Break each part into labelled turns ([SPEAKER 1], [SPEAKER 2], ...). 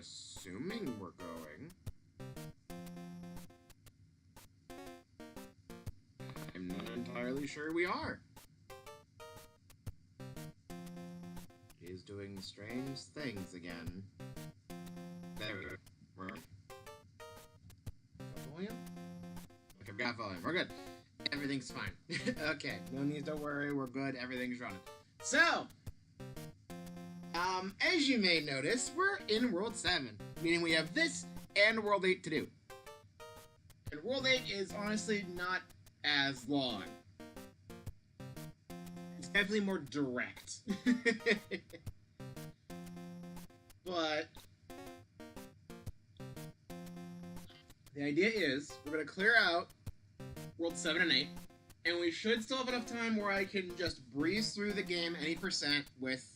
[SPEAKER 1] assuming we're going. I'm not entirely sure we are. He's doing strange things again. There we go. Volume? Okay, we got volume. We're good. Everything's fine. Okay, no need to worry. We're good. Everything's running. So, as you may notice, we're in World 7, meaning we have this and World 8 to do. And World 8 is honestly not as long. It's definitely more direct. But the idea is we're going to clear out World 7 and 8, and we should still have enough time where I can just breeze through the game any percent with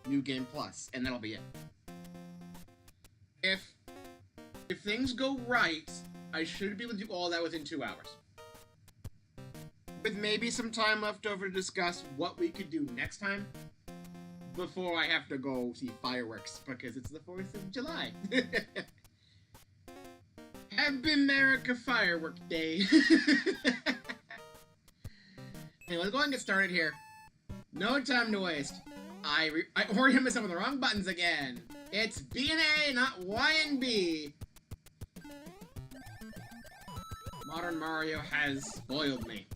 [SPEAKER 1] New Game Plus, and that'll be it. If things go right, I should be able to do all that within 2 hours. With maybe some time left over to discuss what we could do next time before I have to go see fireworks because it's the 4th of July. Happy America Firework Day. Hey, let's go ahead and get started here. No time to waste. I already myself on the wrong buttons again. It's B and A, not Y and B. Modern Mario has spoiled me.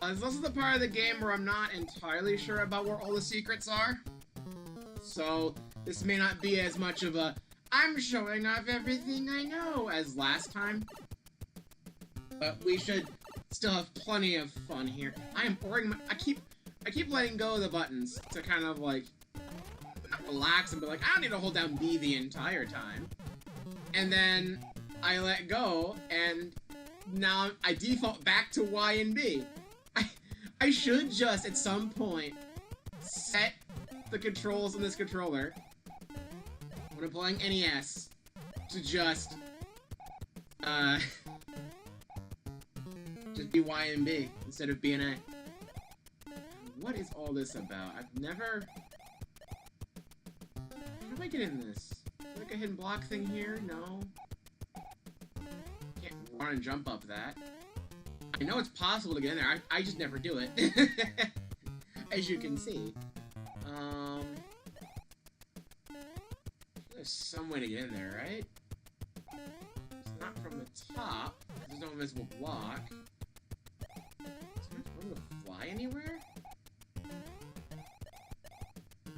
[SPEAKER 1] It's also the part of the game where I'm not entirely sure about where all the secrets are. So, this may not be as much of a I'm showing off everything I know as last time. But we should still have plenty of fun here. I am boring. I keep letting go of the buttons to kind of like relax and be like, I don't need to hold down B the entire time. And then I let go, and now I default back to Y and B. I should just at some point set the controls on this controller when I'm playing NES to just be Y and B instead of B and A. What is all this about? I've never... How do I get in this? Is there like a hidden block thing here? No. Can't run and jump up that. I know it's possible to get in there. I just never do it. As you can see. There's some way to get in there, right? It's not from the top. There's no invisible block. Is there room to fly anywhere?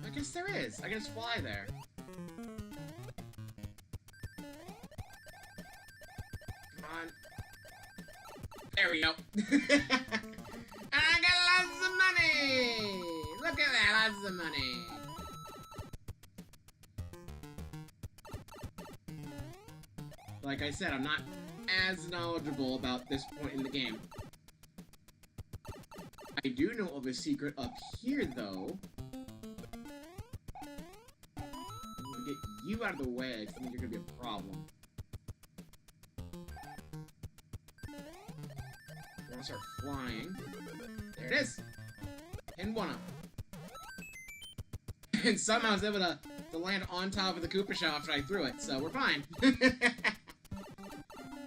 [SPEAKER 1] I guess there is. I can just fly there. Come on. There we go. And I got lots of money! Look at that, lots of money! Like I said, I'm not as knowledgeable about this point in the game. I do know of a secret up here, though. I'm gonna get you out of the way, because I think you're gonna be a problem. I wanna start flying. There it is! And one up. And somehow I was able to land on top of the Koopa shell after I threw it, so we're fine.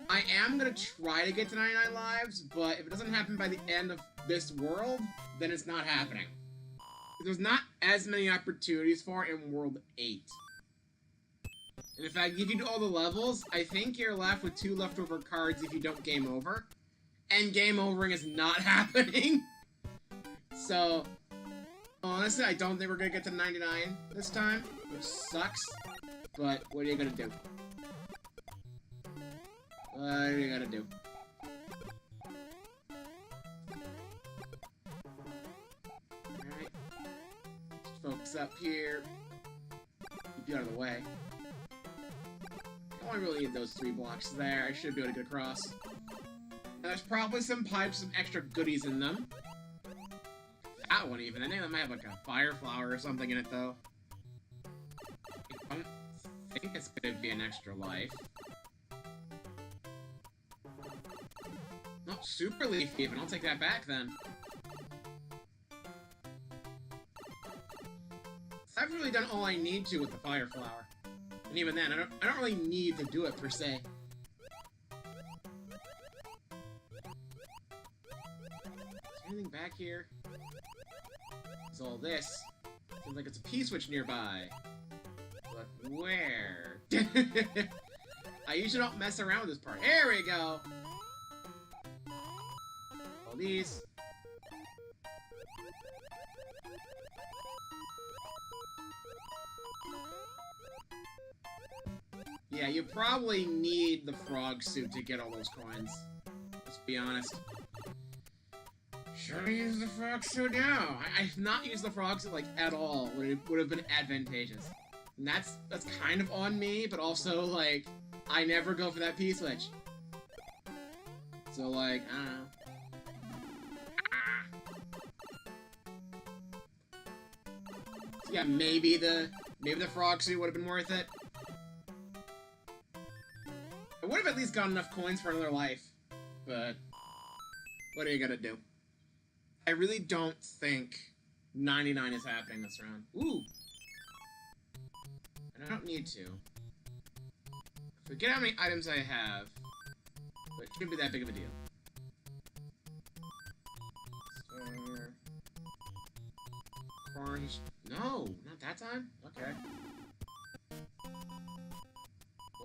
[SPEAKER 1] I am gonna try to get to 99 lives, but if it doesn't happen by the end of this world, then it's not happening. There's not as many opportunities for it in World 8. And in fact, if you do all the levels, I think you're left with 2 leftover cards if you don't game over. And game overing is not happening. So, honestly, I don't think we're gonna get to 99 this time, which sucks. But what are you gonna do? What are you gonna do? Alright. Just focus up here. Keep you out of the way. I only really need those 3 blocks there. I should be able to get across. And there's probably some pipes, some extra goodies in them. That one even. I think that might have like a fire flower or something in it though. I don't think it's gonna be an extra life. Not super leaf even. I'll take that back then. Aside from really done all I need to with the fire flower. And even then, I don't really need to do it per se. Is there anything back here? It's all this. Seems like it's a P-switch nearby. But where? I usually don't mess around with this part. Here we go! All these. Yeah, you probably need the frog suit to get all those coins. Let's be honest. Should I use the frog suit now? I've not used the frog suit, like, at all. It would have been advantageous. And that's kind of on me, but also, like, I never go for that P-switch. So, like, I don't know. So, yeah, maybe the frog suit would have been worth it. I would have at least got enough coins for another life, but what are you gonna do? I really don't think 99 is happening this round. Ooh! And I don't need to. Forget how many items I have, but it shouldn't be that big of a deal. Store. Orange. No! Not that time? Okay.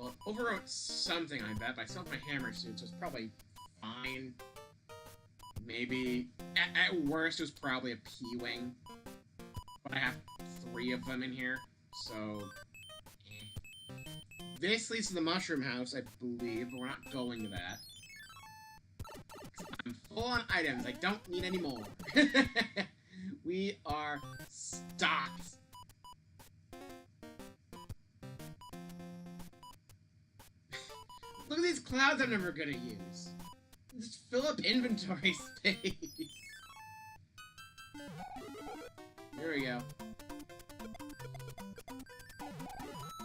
[SPEAKER 1] Well, it overwrote something, I bet, but I still have my hammer suit, so it's probably fine. Maybe, at worst, it was probably a P-wing. But I have 3 of them in here, so... This leads to the mushroom house, I believe, but we're not going to that. I'm full on items, I don't need any more. We are stocked. Look at these clouds I'm never gonna use. Just fill up inventory space. Here we go.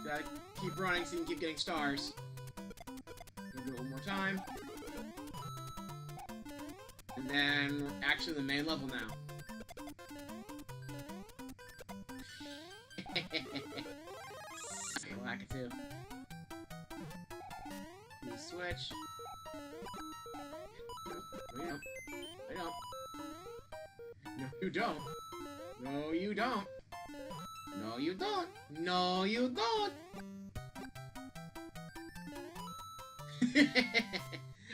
[SPEAKER 1] Gotta keep running so you can keep getting stars. Gonna do it one more time. And then we're actually in the main level now. Lackatoo. Switch. No, you don't. No, you don't. No, you don't. No, you don't. No, you don't.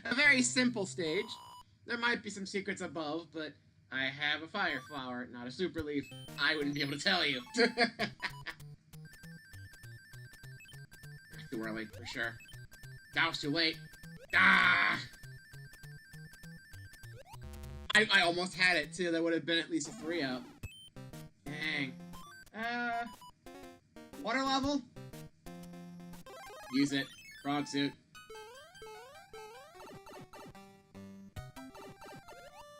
[SPEAKER 1] A very simple stage. There might be some secrets above, but I have a fire flower, not a super leaf. I wouldn't be able to tell you. Too early, for sure. That was too late. Ah! I almost had it, too. That would have been at least a 3-up. Dang. Water level? Use it. Frog suit.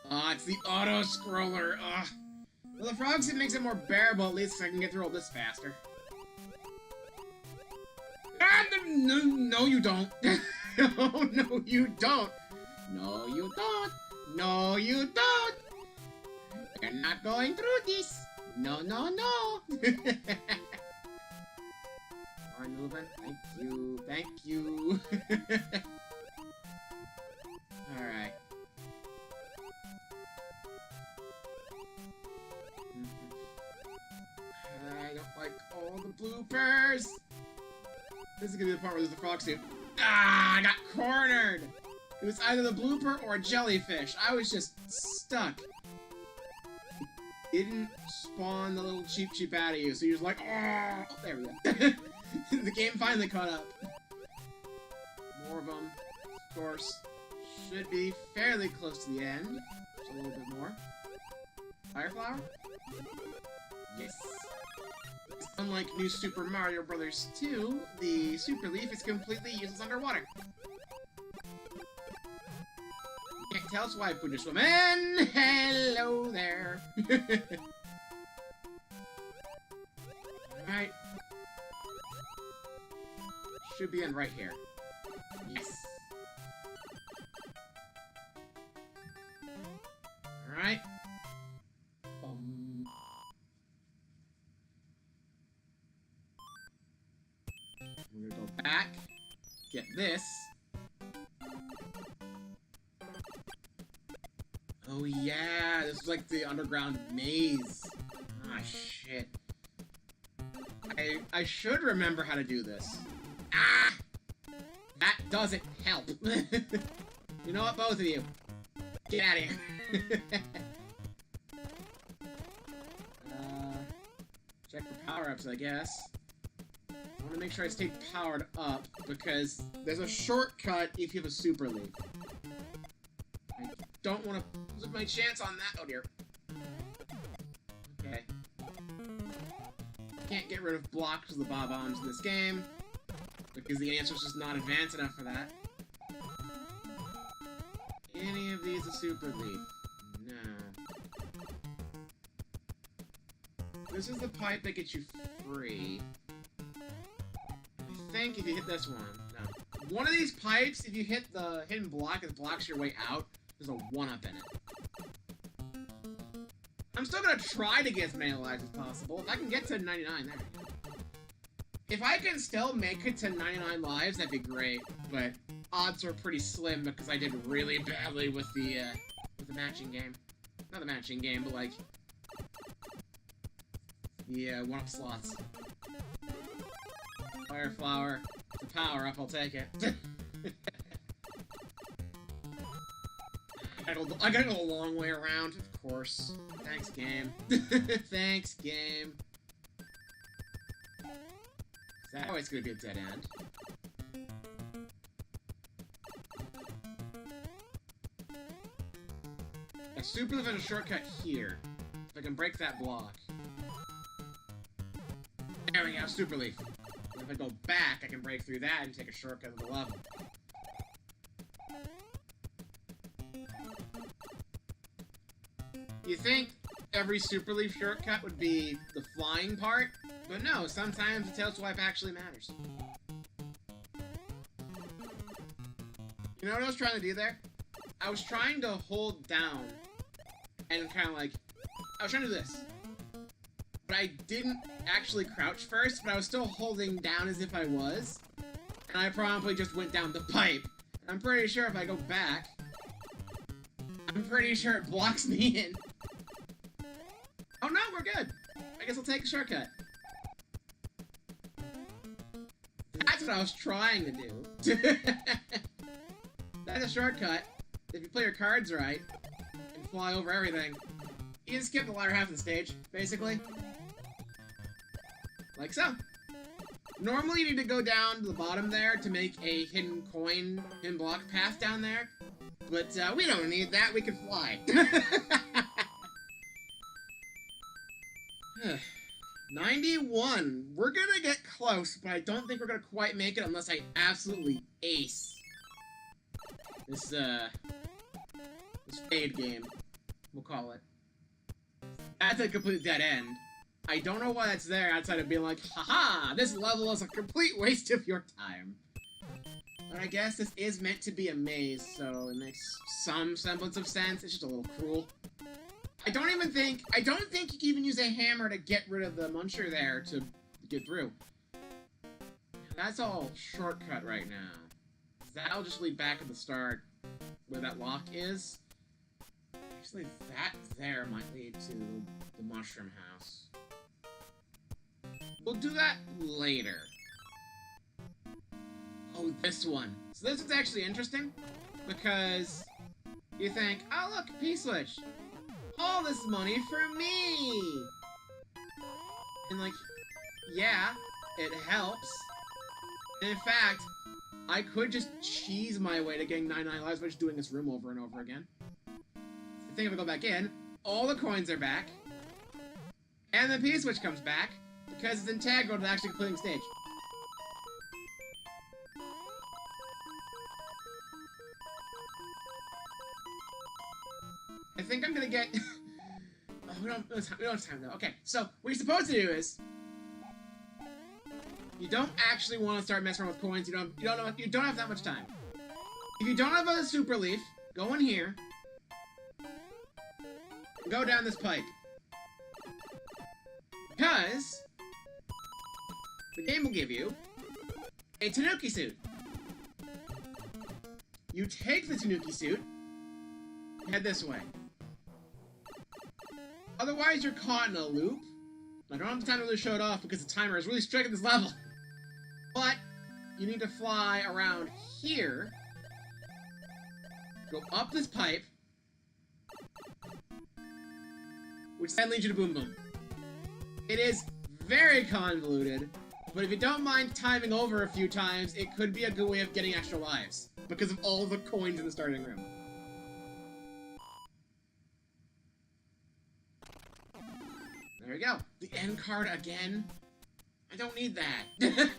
[SPEAKER 1] Ah, it's the auto-scroller. Ugh. Well, the frog suit makes it more bearable, at least, so I can get through all this faster. Ah, no, you don't. Oh, no, you don't. No, you don't. No, you don't. You're not going through this. No, no, no. Come on, moving. Thank you. Thank you. Alright. I don't like all the bloopers. This is gonna be the part where there's the frog suit. Ah, I got cornered! It was either the blooper or a jellyfish. I was just stuck. It didn't spawn the little cheep out of you, so you're just like, oh, there we go. The game finally caught up. More of them, of course. Should be fairly close to the end. Just a little bit more. Fire flower? Yes. Unlike New Super Mario Bros. 2, the Super Leaf is completely useless underwater. You can't tell us why, Puja Swim. And hello there. Alright. Should be in right here. Yes. Alright. get this. Oh yeah, this is like the underground maze. Ah, shit. I should remember how to do this. Ah! That doesn't help. You know what, both of you? Get out of here. Check for power-ups, I guess. I want to make sure I stay powered up, because there's a shortcut if you have a super leaf. I don't want to lose my chance on that. Oh dear. Okay. Can't get rid of blocks of the bob-ombs in this game, because the answer's just not advanced enough for that. Any of these a super leaf? No. This is the pipe that gets you free. I think if you hit this one. No. One of these pipes, if you hit the hidden block, it blocks your way out. There's a 1-up in it. I'm still gonna try to get as many lives as possible. If I can get to 99, there we go. If I can still make it to 99 lives, that'd be great. But odds are pretty slim because I did really badly with the matching game. Not the matching game, but like the 1-up slots. Fire flower. It's a power up, I'll take it. I gotta go a long way around, of course. Thanks, game. Thanks, game. Is that always gonna be a dead end? A super leaf has a shortcut here. If I can break that block. There we go, super leaf. And if I go back, I can break through that and take a shortcut to the level. You think every super leaf shortcut would be the flying part? But no, sometimes the tail swipe actually matters. You know what I was trying to do there? I was trying to hold down and kind of like, I was trying to do this. But I didn't actually crouch first, but I was still holding down as if I was. And I probably just went down the pipe. I'm pretty sure if I go back, I'm pretty sure it blocks me in. Oh no, we're good. I guess I'll take a shortcut. That's what I was trying to do. That's a shortcut. If you play your cards right and fly over everything, you can skip the latter half of the stage, basically. Like so. Normally you need to go down to the bottom there to make a hidden coin, hidden block path down there. But we don't need that, we can fly. 91. We're gonna get close, but I don't think we're gonna quite make it unless I absolutely ace this fade game, we'll call it. That's a complete dead end. I don't know why that's there outside of being like, haha, this level is a complete waste of your time. But I guess this is meant to be a maze, so it makes some semblance of sense. It's just a little cruel. I don't think you can even use a hammer to get rid of the muncher there to get through. That's all shortcut right now. That'll just lead back at the start where that lock is. Actually, that there might lead to the mushroom house. We'll do that later. Oh, this one. So this is actually interesting because you think, oh look, P-switch. All this money for me! And like, yeah, it helps. And in fact, I could just cheese my way to getting 99 lives by just doing this room over and over again. I think if I go back in, all the coins are back. And the P-switch comes back, because it's integral to actually completing stage. I think I'm gonna get... oh, we don't have time though. Okay, so what you're supposed to do is... you don't actually want to start messing around with coins. You don't have that much time. If you don't have a super leaf, go in here. And go down this pipe. Because the game will give you a Tanuki suit. you take the Tanuki suit, head this way. Otherwise, you're caught in a loop. I don't have the time to really show it off because the timer is really strict at this level. But you need to fly around here, go up this pipe, which then leads you to Boom Boom. It is very convoluted, but if you don't mind timing over a few times, it could be a good way of getting extra lives because of all the coins in the starting room. There we go. The end card again. I don't need that.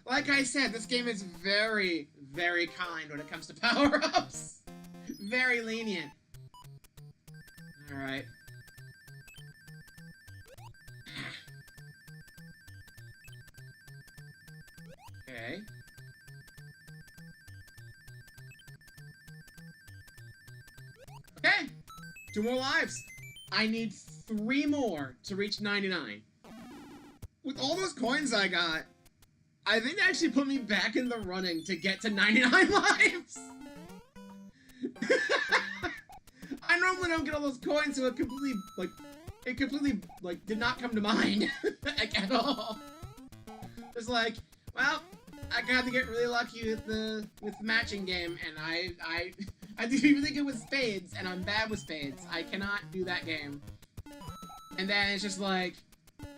[SPEAKER 1] Like I said, this game is very, very kind when it comes to power-ups. Very lenient. Alright. Okay. Okay! 2 more lives. I need 3 more to reach 99. With all those coins I got, I think they actually put me back in the running to get to 99 lives! I normally don't get all those coins, so it completely, did not come to mind, like, at all. It's like, well, I got to get really lucky with the matching game, and I have to be really good with spades, and I'm bad with spades. I cannot do that game. And then it's just like,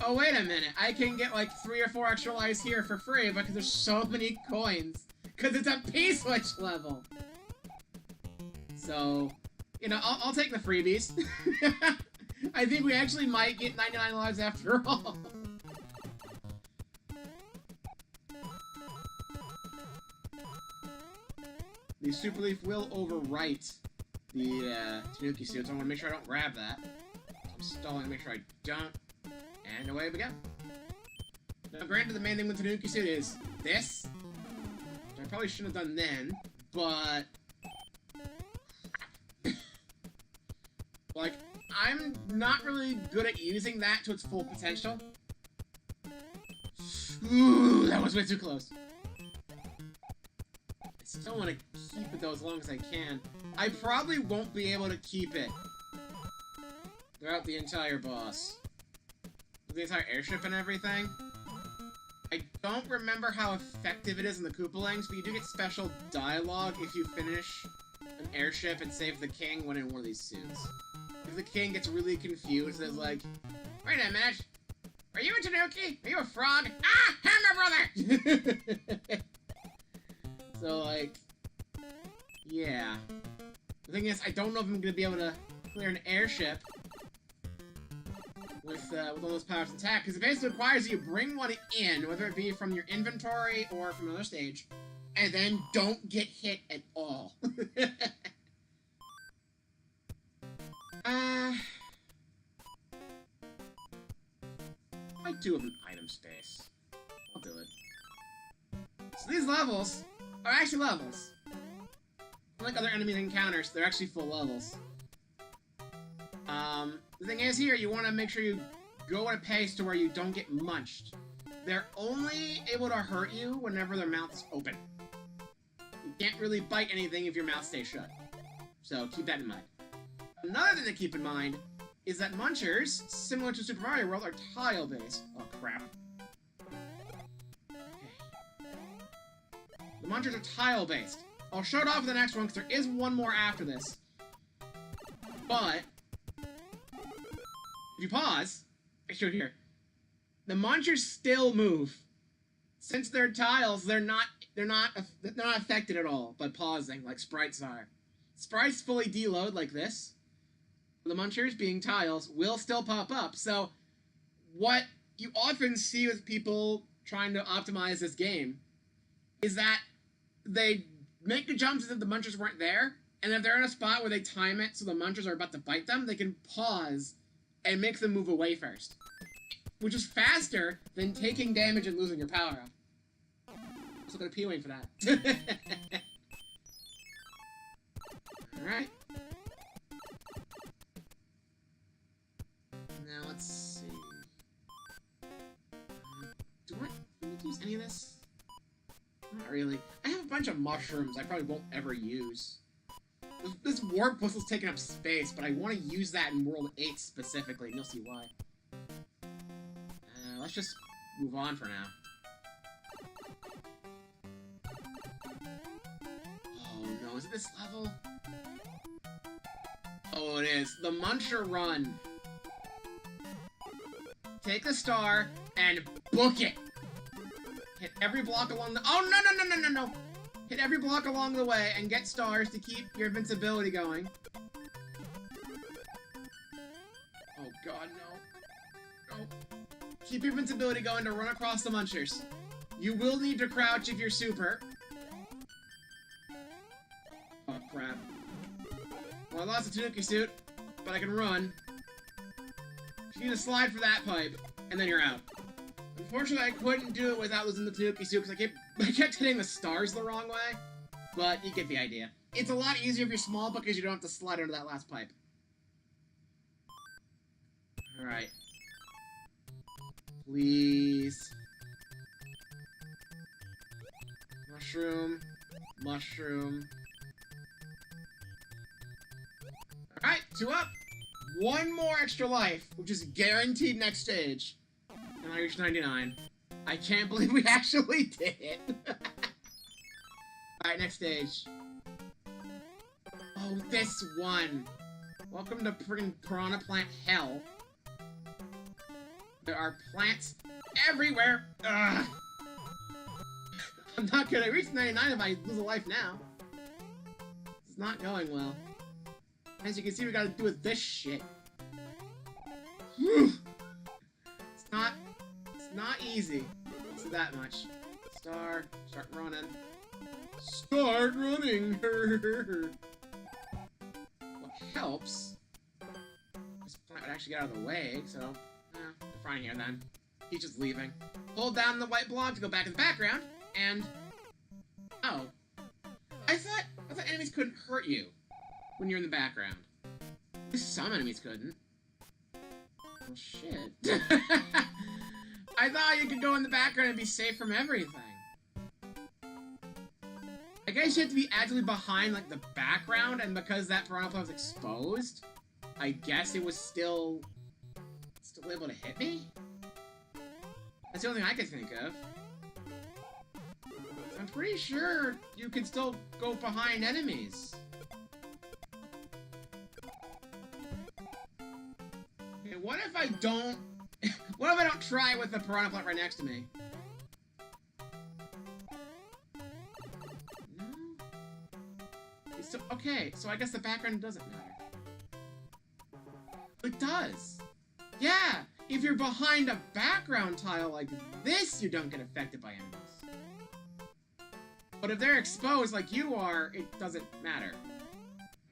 [SPEAKER 1] oh, wait a minute, I can get like 3 or 4 extra lives here for free because there's so many coins. Because it's a P-switch level. So, you know, I'll take the freebies. I think we actually might get 99 lives after all. The Super Leaf will overwrite the Tanuki suit, so I want to make sure I don't grab that. I'm stalling to make sure I don't. And away we go. Now, granted, the main thing with the Tanuki suit is this, which I probably shouldn't have done then, but like, I'm not really good at using that to its full potential. Ooh, that was way too close. I still want to keep it though as long as I can. I probably won't be able to keep it throughout the entire boss. The entire airship and everything. I don't remember how effective it is in the Koopalings, but you do get special dialogue if you finish an airship and save the king when in one of these suits. If the king gets really confused and is like, wait a minute, are you a Tanuki? Are you a frog? Ah, I'm my brother! So, like, yeah. The thing is, I don't know if I'm going to be able to clear an airship with all those powers of attack, because it basically requires you bring one in, whether it be from your inventory or from another stage, and then don't get hit at all. I do have an item space. I'll do it. So these levels are actually levels. Unlike other enemy encounters, they're actually full levels. The thing is here, you want to make sure you go at a pace to where you don't get munched. They're only able to hurt you whenever their mouth is open. You can't really bite anything if your mouth stays shut. So keep that in mind. Another thing to keep in mind is that munchers, similar to Super Mario World, are tile-based. Oh, crap. Okay. The munchers are tile-based. I'll show it off in the next one, because there is one more after this. But if you pause, I show it here. The munchers still move. Since they're tiles, they're not affected at all by pausing like sprites are. Sprites fully deload like this. The munchers, being tiles, will still pop up. So what you often see with people trying to optimize this game is that they make the jumps as if the munchers weren't there, and if they're in a spot where they time it so the munchers are about to bite them, they can pause and make them move away first. Which is faster than taking damage and losing your power up. I'm still gonna pee waiting for that. Alright. Now let's see. Do I need to use any of this? Not really. I have a bunch of mushrooms I probably won't ever use. This warp whistle's taking up space, but I want to use that in World 8 specifically, and you'll see why. Let's just move on for now. Oh no, is it this level? Oh, it is. The Muncher Run. Take the star and book it. Hit every block along the... Oh, no. Hit every block along the way and get stars to keep your invincibility going. Oh, God, no. Keep your invincibility going to run across the munchers. You will need to crouch if you're super. Oh, crap. Well, I lost the Tanuki suit, but I can run. You need to slide for that pipe, and then you're out. Unfortunately, I couldn't do it without losing the Tanuki suit, because I kept hitting the stars the wrong way. But you get the idea. It's a lot easier if you're small, because you don't have to slide under that last pipe. Alright. Please. Mushroom. Mushroom. Alright, 2 up. 1 more extra life, which is guaranteed next stage. And I reached 99. I can't believe we actually did it. Alright, next stage. Oh, this one. Welcome to freaking Piranha Plant Hell. There are plants everywhere. Ugh. I'm not gonna reach 99 if I lose a life now. It's not going well. As you can see, we gotta do with this shit. Whew. It's not easy. It's that much. Start running. Start running! What helps, this plant would actually get out of the way, so, they're fine here then. He's just leaving. Hold down the white block to go back in the background, and... Oh. I thought enemies couldn't hurt you when you're in the background. At least some enemies couldn't. Well, shit. I thought you could go in the background and be safe from everything. I guess you have to be actively behind, like, the background, and because that piranha plant was exposed, I guess it was still able to hit me? That's the only thing I could think of. I'm pretty sure you can still go behind enemies. Okay, what if I don't... What if I don't try with the piranha plant right next to me? No? So, okay, so I guess the background doesn't matter. It does! Yeah! If you're behind a background tile like this, you don't get affected by enemies. But if they're exposed like you are, it doesn't matter.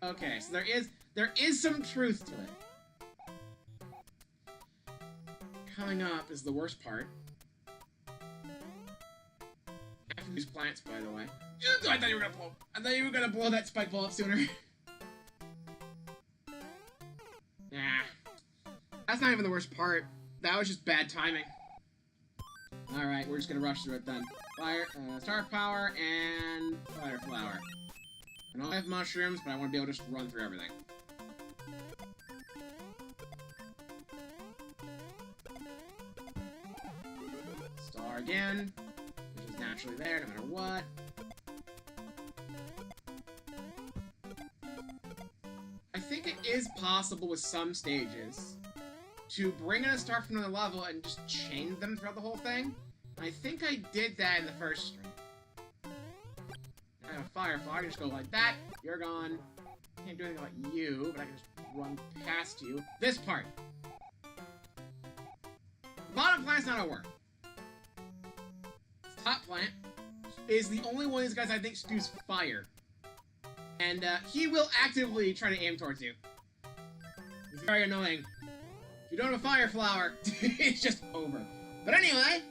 [SPEAKER 1] Okay, so there is some truth to it. Coming up is the worst part. After these plants, by the way. I thought you were gonna blow that spike ball up sooner. Nah. That's not even the worst part. That was just bad timing. Alright, we're just gonna rush through it then. Fire, star power, and fire flower. I don't have mushrooms, but I want to be able to just run through everything. Star again, which is naturally there no matter what. I think it is possible with some stages to bring in a star from another level and just chain them throughout the whole thing. I think I did that in the first stream. I have a firefly, I can just go like that, you're gone. Can't do anything about you, but I can just run past you. This part. Bottom plant's not gonna work. Top plant is the only one of these guys I think spews fire. And he will actively try to aim towards you. He's very annoying. If you don't have a fire flower, it's just over. But anyway,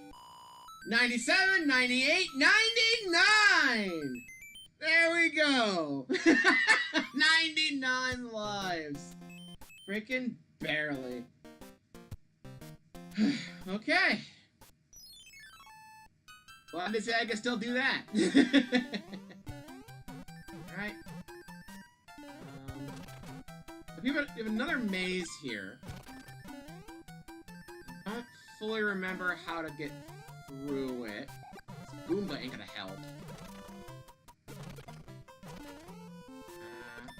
[SPEAKER 1] 97, 98, 99! There we go! 99 lives. Freaking barely. Okay. Well, I can still do that. we have another maze here. I don't fully remember how to get through it. This Goomba ain't gonna help.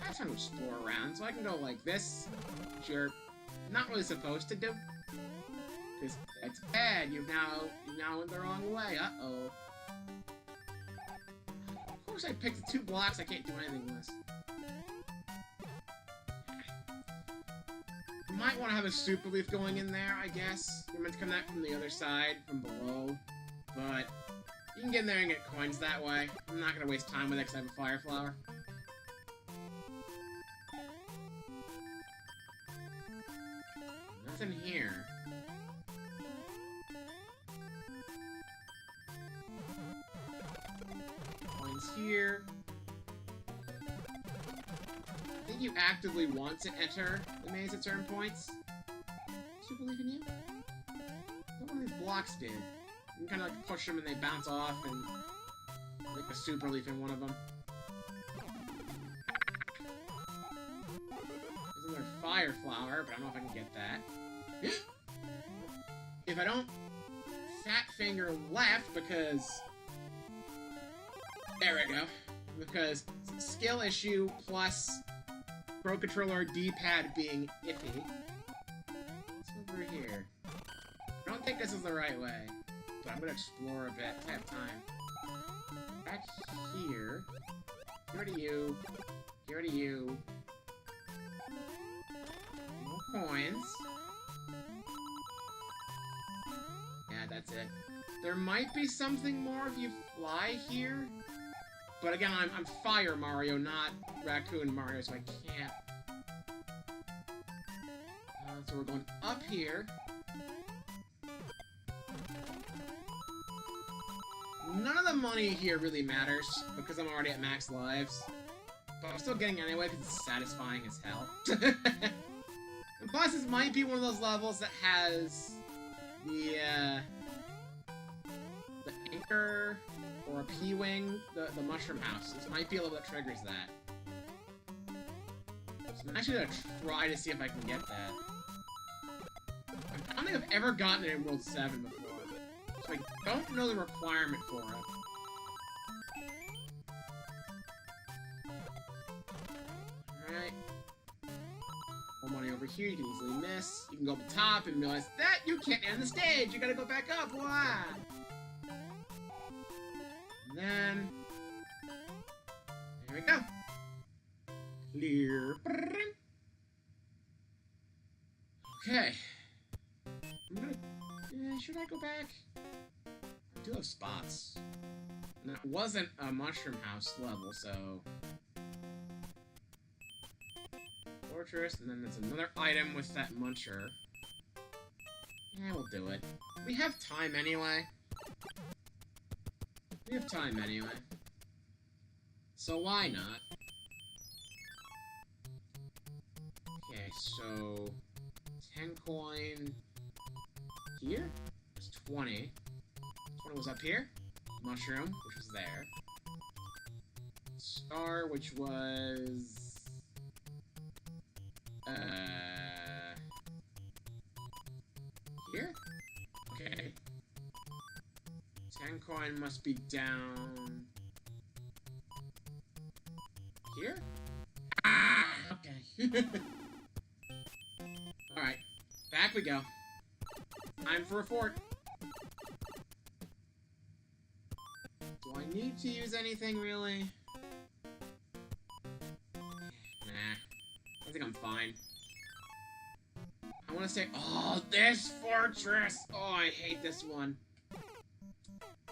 [SPEAKER 1] I have time to explore around, so I can go like this, which you're not really supposed to do. Because that's bad, you've now went the wrong way. Uh-oh. Of course I picked the 2 blocks I can't do anything with. You might want to have a super leaf going in there, I guess. You're meant to come that from the other side, from below. But you can get in there and get coins that way. I'm not going to waste time with it because I have a fire flower. Nothing here. Coins here. I think you actively want to enter the maze at certain points. Do you believe in you? What one of these blocks did? You can kind of like push them and they bounce off and like a super leaf in one of them. There's another fire flower, but I don't know if I can get that. If I don't fat finger left, because there we go. Because skill issue plus Pro Controller D-pad being iffy. What's over here? I don't think this is the right way, but I'm gonna explore a bit to have time. Back here. Get rid of you. Get rid of you. No coins. Yeah, that's it. There might be something more if you fly here. But again, I'm Fire Mario, not Raccoon Mario, so I can't. So we're going up here. None of the money here really matters, because I'm already at max lives. But I'm still getting it anyway, because it's satisfying as hell. And plus, this might be one of those levels that has the anchor or a P-wing, the mushroom house. This might be a little that triggers that. So I'm actually gonna try to see if I can get that. I don't think I've ever gotten it in World 7 before, so I don't know the requirement for it. Alright. More money over here, you can easily miss. You can go up the top and realize that you can't end the stage! You gotta go back up! Why? And then... there we go! Clear. Okay. I'm gonna... should I go back? I do have spots. And that wasn't a mushroom house level, so... fortress, and then there's another item with that muncher. Yeah, we'll do it. We have time anyway. We have time anyway. So why not? Okay, so... 10 coin... here? There's 20. 20 was up here. Mushroom, which was there. Star, which was... here? Okay. 10 coin must be down... here? Ah! Okay. Alright. Back we go. Time for a fort. Do I need to use anything, really? Nah. I think I'm fine. I want to say, oh, this fortress! Oh, I hate this one.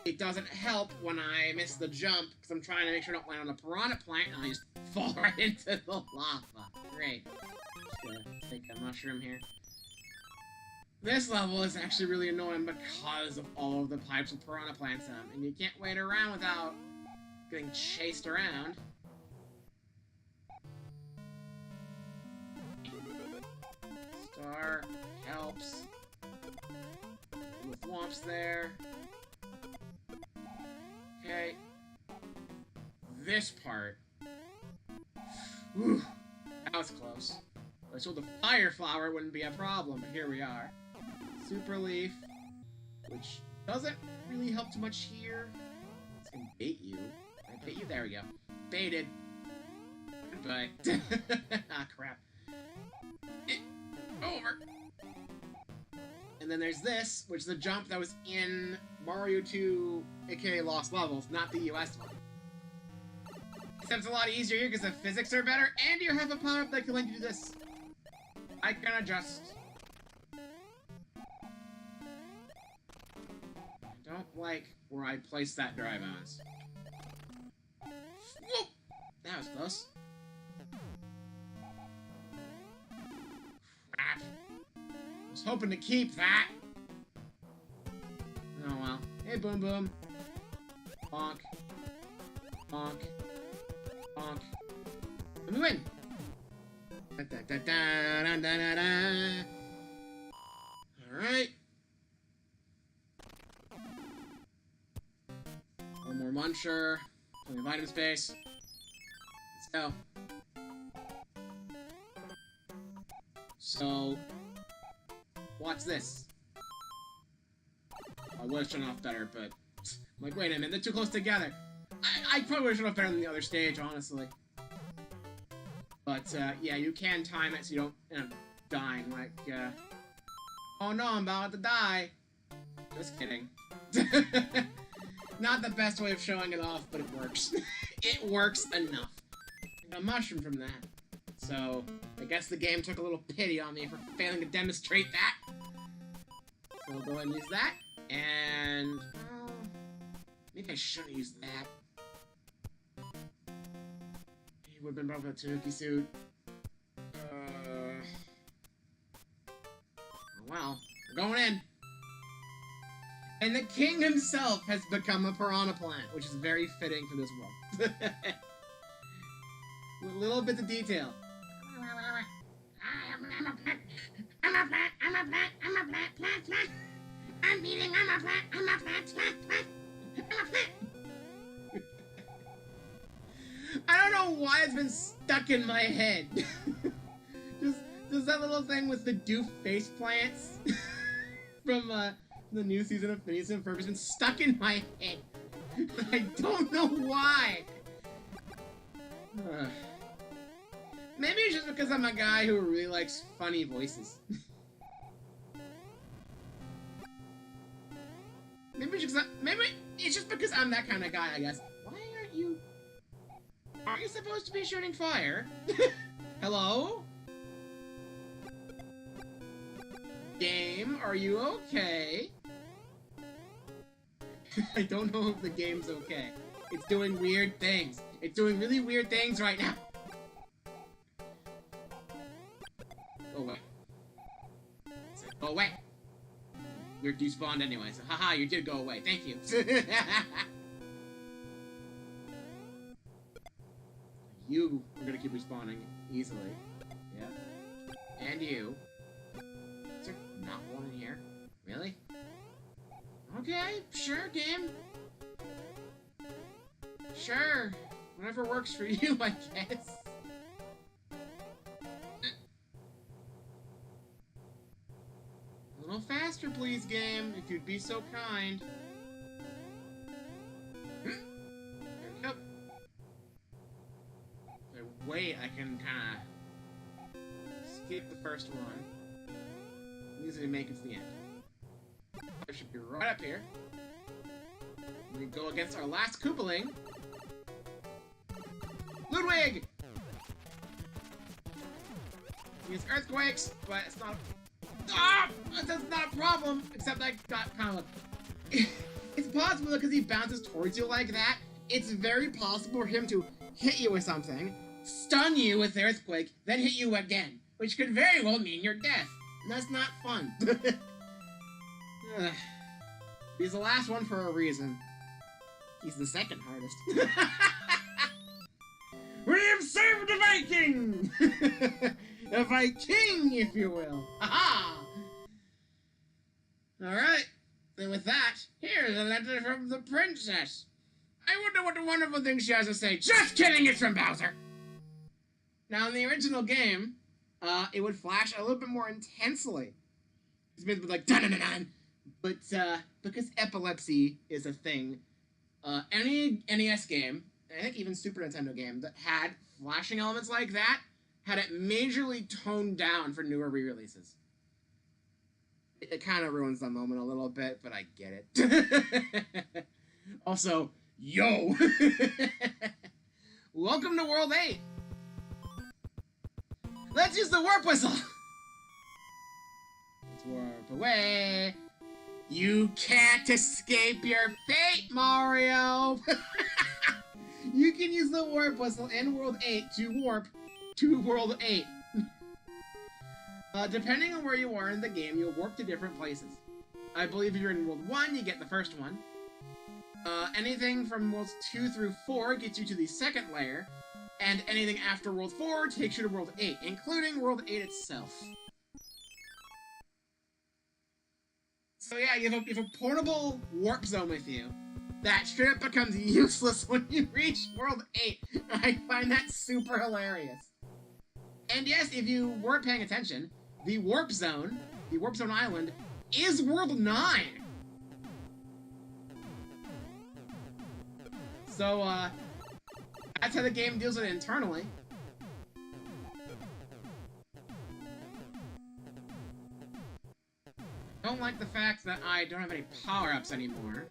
[SPEAKER 1] It doesn't help when I miss the jump, because I'm trying to make sure I don't land on the piranha plant, and I just fall right into the lava. Great. Just gonna take a mushroom here. This level is actually really annoying because of all of the pipes with piranha plants in them, and you can't wait around without getting chased around. Star helps. With Whomps there. Okay. This part. Whew. That was close. So the fire flower wouldn't be a problem, but here we are. Super leaf, which doesn't really help too much here. It's gonna bait you. Can I bait you? There we go. Baited. Goodbye. Ah, crap. Over. And then there's this, which is a jump that was in Mario 2, aka Lost Levels, not the US one. Except it's a lot easier here because the physics are better, and you have a power-up that can let you do this. I can adjust. I don't like where I placed that dry bounce. Whoa! That was close. Crap. I was hoping to keep that. Oh well. Hey, Boom Boom. Bonk. Bonk. Bonk. And we win! Alright. One more muncher. Plenty of item space. Let's go. So, watch this. I would have shown off better, but I'm like, wait a minute, they're too close together. I probably would have shown off better than the other stage, honestly. But, yeah, you can time it so you don't end up dying, like, oh no, I'm about to die. Just kidding. Not the best way of showing it off, but it works. It works enough. I got a mushroom from that. So, I guess the game took a little pity on me for failing to demonstrate that. So we'll go ahead and use that. And, maybe I shouldn't use that. He would have been better with a Tanuki suit. Oh well, we're going in. And the king himself has become a piranha plant, which is very fitting for this world. With little bits of detail. I'm eating, I'm a plant. I don't know why it's been stuck in my head. just that little thing with the doof face plants from the new season of Phineas and Ferb has been stuck in my head. I don't know why. Maybe it's just because I'm a guy who really likes funny voices. Maybe it's just because I'm that kind of guy, I guess. Why aren't you... Aren't you supposed to be shooting fire? Hello? Game, are you okay? I don't know if the game's okay. It's doing weird things. It's doing really weird things right now. Go away. Go away. You're despawned anyway, so haha, you did go away. Thank you. You are gonna keep respawning easily. Yeah. And you. Is there not one in here? Really? Okay, sure, game. Sure. Whatever works for you, I guess. A little faster, please, game, if you'd be so kind. There we go. Wait, I can kinda skip the first one. Easily make it to the end. It should be right up here. We go against our last Koopaling. Ludwig! He has earthquakes, but it's not... Ah! That's not a problem! Except I got kind of... It's possible because he bounces towards you like that. It's very possible for him to hit you with something, stun you with the earthquake, then hit you again. Which could very well mean your death. And that's not fun. He's the last one for a reason. He's the second hardest. We have saved the Viking! The Viking, if you will. Aha! Alright. Then with that, here's a letter from the princess. I wonder what the wonderful thing she has to say. Just kidding, it's from Bowser! Now, in the original game, it would flash a little bit more intensely. It's been like dun dun dun dun. But because epilepsy is a thing, any NES game, I think even Super Nintendo game that had flashing elements like that had it majorly toned down for newer re-releases. It kind of ruins the moment a little bit, but I get it. Also, yo! Welcome to World 8! Let's use the warp whistle! Let's warp away! You can't escape your fate, Mario! You can use the warp whistle in World 8 to warp to World 8. Depending on where you are in the game, you'll warp to different places. I believe if you're in World 1, you get the first one. Anything from Worlds 2 through 4 gets you to the second layer, and anything after World 4 takes you to World 8, including World 8 itself. So yeah, you have a portable warp zone with you that straight up becomes useless when you reach World 8. I find that super hilarious. And yes, if you weren't paying attention, the warp zone island, is World 9. So, that's how the game deals with it internally. I don't like the fact that I don't have any power-ups anymore.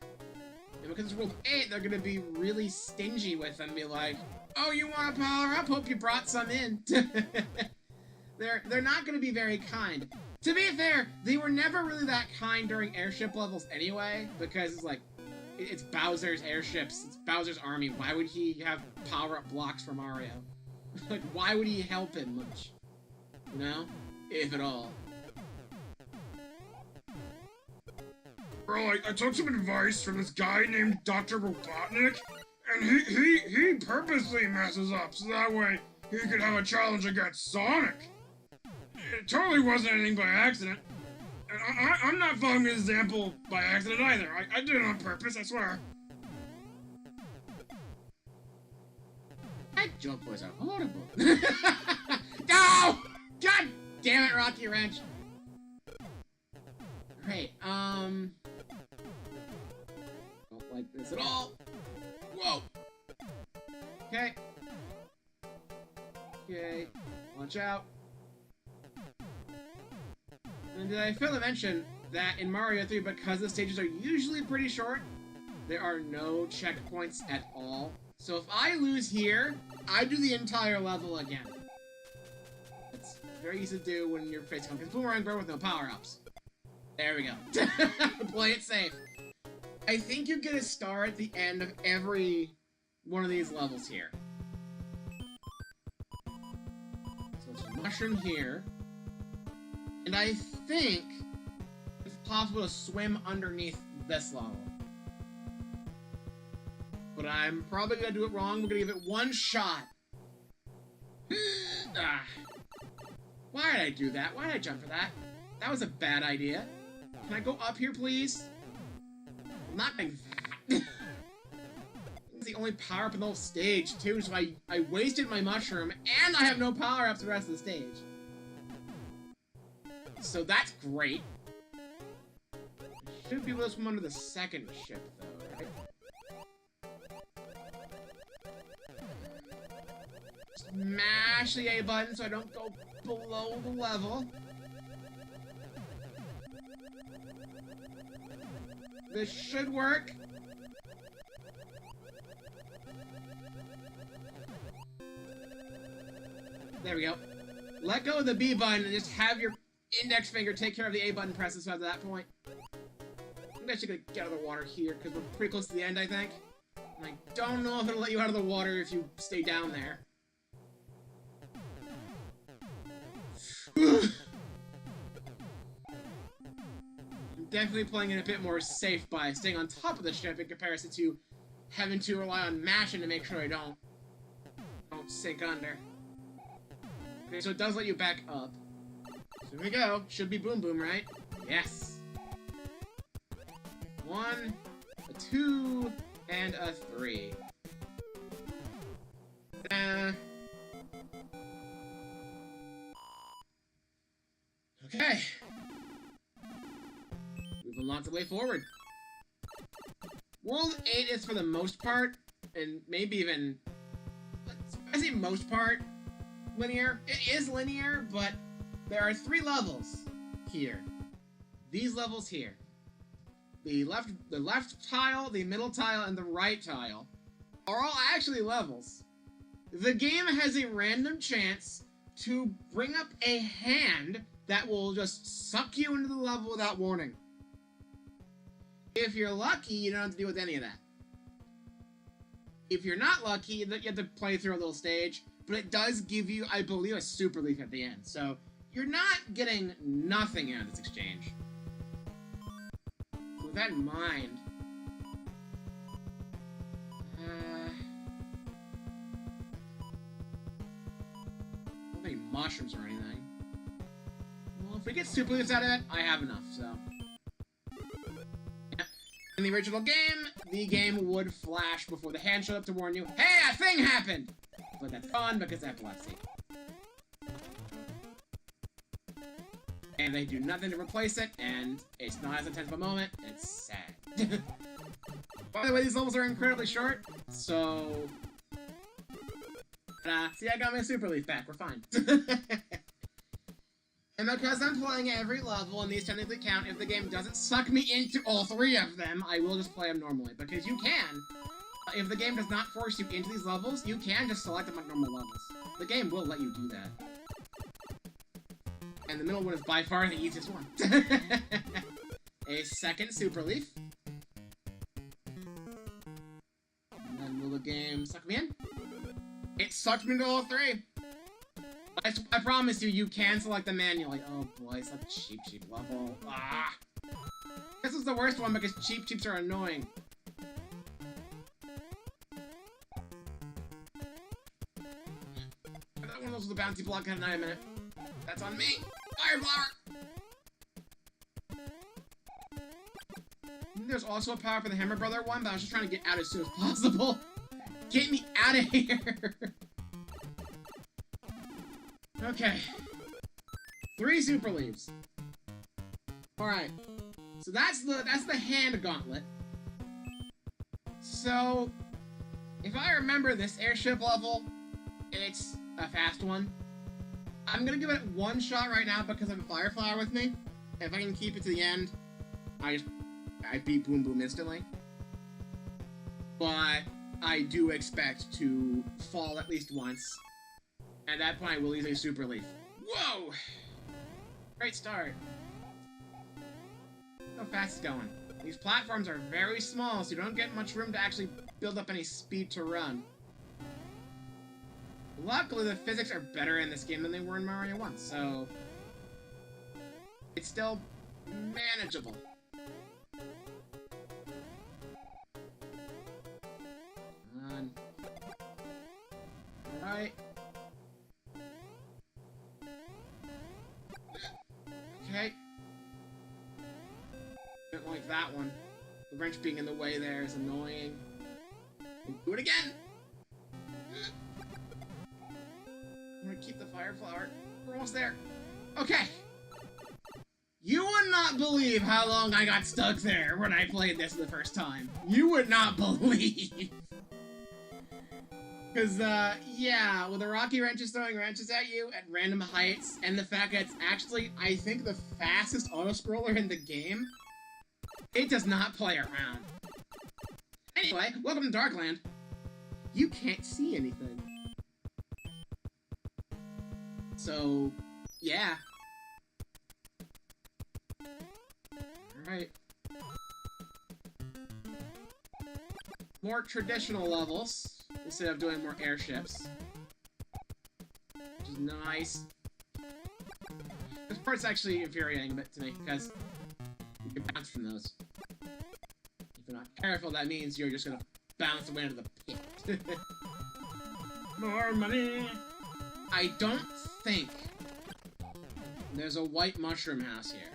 [SPEAKER 1] And because it's World 8, they're gonna be really stingy with them and be like, oh, you want a power-up? Hope you brought some in. They're not gonna be very kind. To be fair, they were never really that kind during airship levels anyway, because it's like, it's Bowser's airships, it's Bowser's army. Why would he have power-up blocks for Mario? Like, why would he help him much? You know? If at all.
[SPEAKER 2] Bro, I took some advice from this guy named Dr. Robotnik, and he purposely messes up so that way he could have a challenge against Sonic. It totally wasn't anything by accident. And I'm not following his example by accident either. I did it on purpose, I swear.
[SPEAKER 1] That joke was horrible. No! God damn it, Rocky Wrench. Great, don't like this at all. Whoa. Okay. Okay. Watch out. And did I fail to mention that in Mario 3, because the stages are usually pretty short, there are no checkpoints at all. So if I lose here, I do the entire level again. It's very easy to do when you're facing a boomerang bird with no power-ups. There we go. Play it safe. I think you get a star at the end of every one of these levels here. So it's a mushroom here. And I think it's possible to swim underneath this level. But I'm probably gonna do it wrong. We're gonna give it one shot. Why did I do that? Why did I jump for that? That was a bad idea. Can I go up here, please? I'm not doing that. It's the only power-up in the whole stage, too, so I wasted my mushroom, and I have no power-ups the rest of the stage. So that's great. I should be able to swim under the second ship, though, right? Smash the A button so I don't go below the level. This should work. There we go. Let go of the B button and just have your index finger take care of the A button presses at that point. I'm actually gonna get out of the water here because we're pretty close to the end, I think. And I don't know if it'll let you out of the water if you stay down there. I'm definitely playing it a bit more safe by staying on top of the ship in comparison to having to rely on mashing to make sure I don't sink under. Okay, so it does let you back up. So here we go. Should be boom boom, right? Yes. 1, a 2, and a 3. Okay. We've unlocked the way forward. World 8 is for the most part, and maybe even, I say most part, linear. It is linear, but there are 3 levels here. These levels here. The left tile, the middle tile, and the right tile are all actually levels. The game has a random chance to bring up a hand that will just suck you into the level without warning. If you're lucky, you don't have to deal with any of that. If you're not lucky, you have to play through a little stage, but it does give you, I believe, a super leaf at the end. So you're not getting nothing out of this exchange. With that in mind, not many mushrooms or anything. Well, if we get super leaves out of it, I have enough, so. Yeah. In the original game, the game would flash before the hand showed up to warn you, hey, a thing happened! But that's gone because of epilepsy. And they do nothing to replace it, and it's not as intense of a moment. It's sad. By the way, these levels are incredibly short, so... see, I got my Super Leaf back. We're fine. And because I'm playing every level, and these technically count, if the game doesn't suck me into all 3 of them, I will just play them normally. Because you can. If the game does not force you into these levels, you can just select them on normal levels. The game will let you do that. And the middle one is by far the easiest one. A second Super Leaf. And then will the game suck me in? It sucked me into all 3. I promise you, you can select the manually. Oh boy, it's a cheap level. Ah! This is the worst one because cheaps are annoying. I thought one of those was a bouncy block at 9 minute. That's on me! Fire flower! There's also a power for the Hammer Brother one, but I was just trying to get out as soon as possible. Get me out of here! Okay. 3 super leaves. Alright. So that's the hand gauntlet. So if I remember this airship level, it's a fast one. I'm gonna give it one shot right now because I have a fire flower with me. If I can keep it to the end, I beat Boom Boom instantly. But I do expect to fall at least once. At that point, I will use a Super Leaf. Whoa! Great start. Look how fast it's going. These platforms are very small, so you don't get much room to actually build up any speed to run. Luckily, the physics are better in this game than they were in Mario 1, so... it's still manageable. Come on. Alright. Okay. Don't like that one. The wrench being in the way there is annoying. Do it again! I'm gonna keep the fire flower. We're almost there. Okay! You would not believe how long I got stuck there when I played this the first time. You would not believe. Because, yeah, with the Rocky Wrenches throwing wrenches at you at random heights, and the fact that it's actually, I think, the fastest auto-scroller in the game, it does not play around. Anyway, welcome to Darkland. You can't see anything. So, yeah. Alright. More traditional levels. Instead of doing more airships. Which is nice. This part's actually infuriating a bit to me, because you can bounce from those. If you're not careful, that means you're just gonna bounce away into the pit. More money! I don't think there's a white mushroom house here.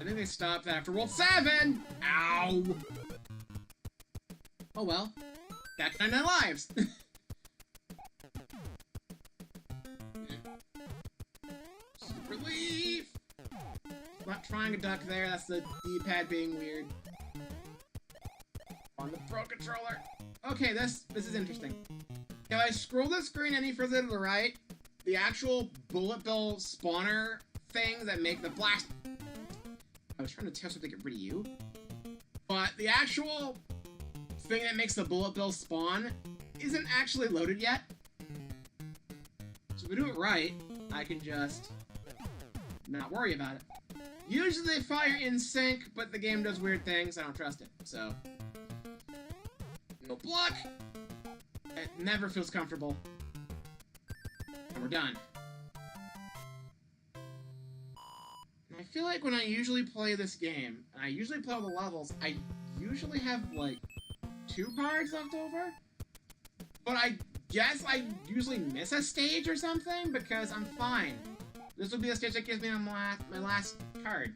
[SPEAKER 1] I think they stopped after World 7! Ow! Oh well. Back 99 lives! trying to duck there. That's the D-pad being weird. On the Pro Controller. Okay, this is interesting. If I scroll the screen any further to the right, the actual bullet bill spawner things that make the blast... I was trying to test if they get rid of you. But the actual thing that makes the bullet bill spawn isn't actually loaded yet. So if we do it right, I can just not worry about it. Usually they fire in sync, but the game does weird things. I don't trust it, so... No block! It never feels comfortable. And we're done. And I feel like when I usually play this game, and I usually play all the levels, I usually have, like, 2 cards left over? But I guess I usually miss a stage or something, because I'm fine. This will be a stage that gives me my last card.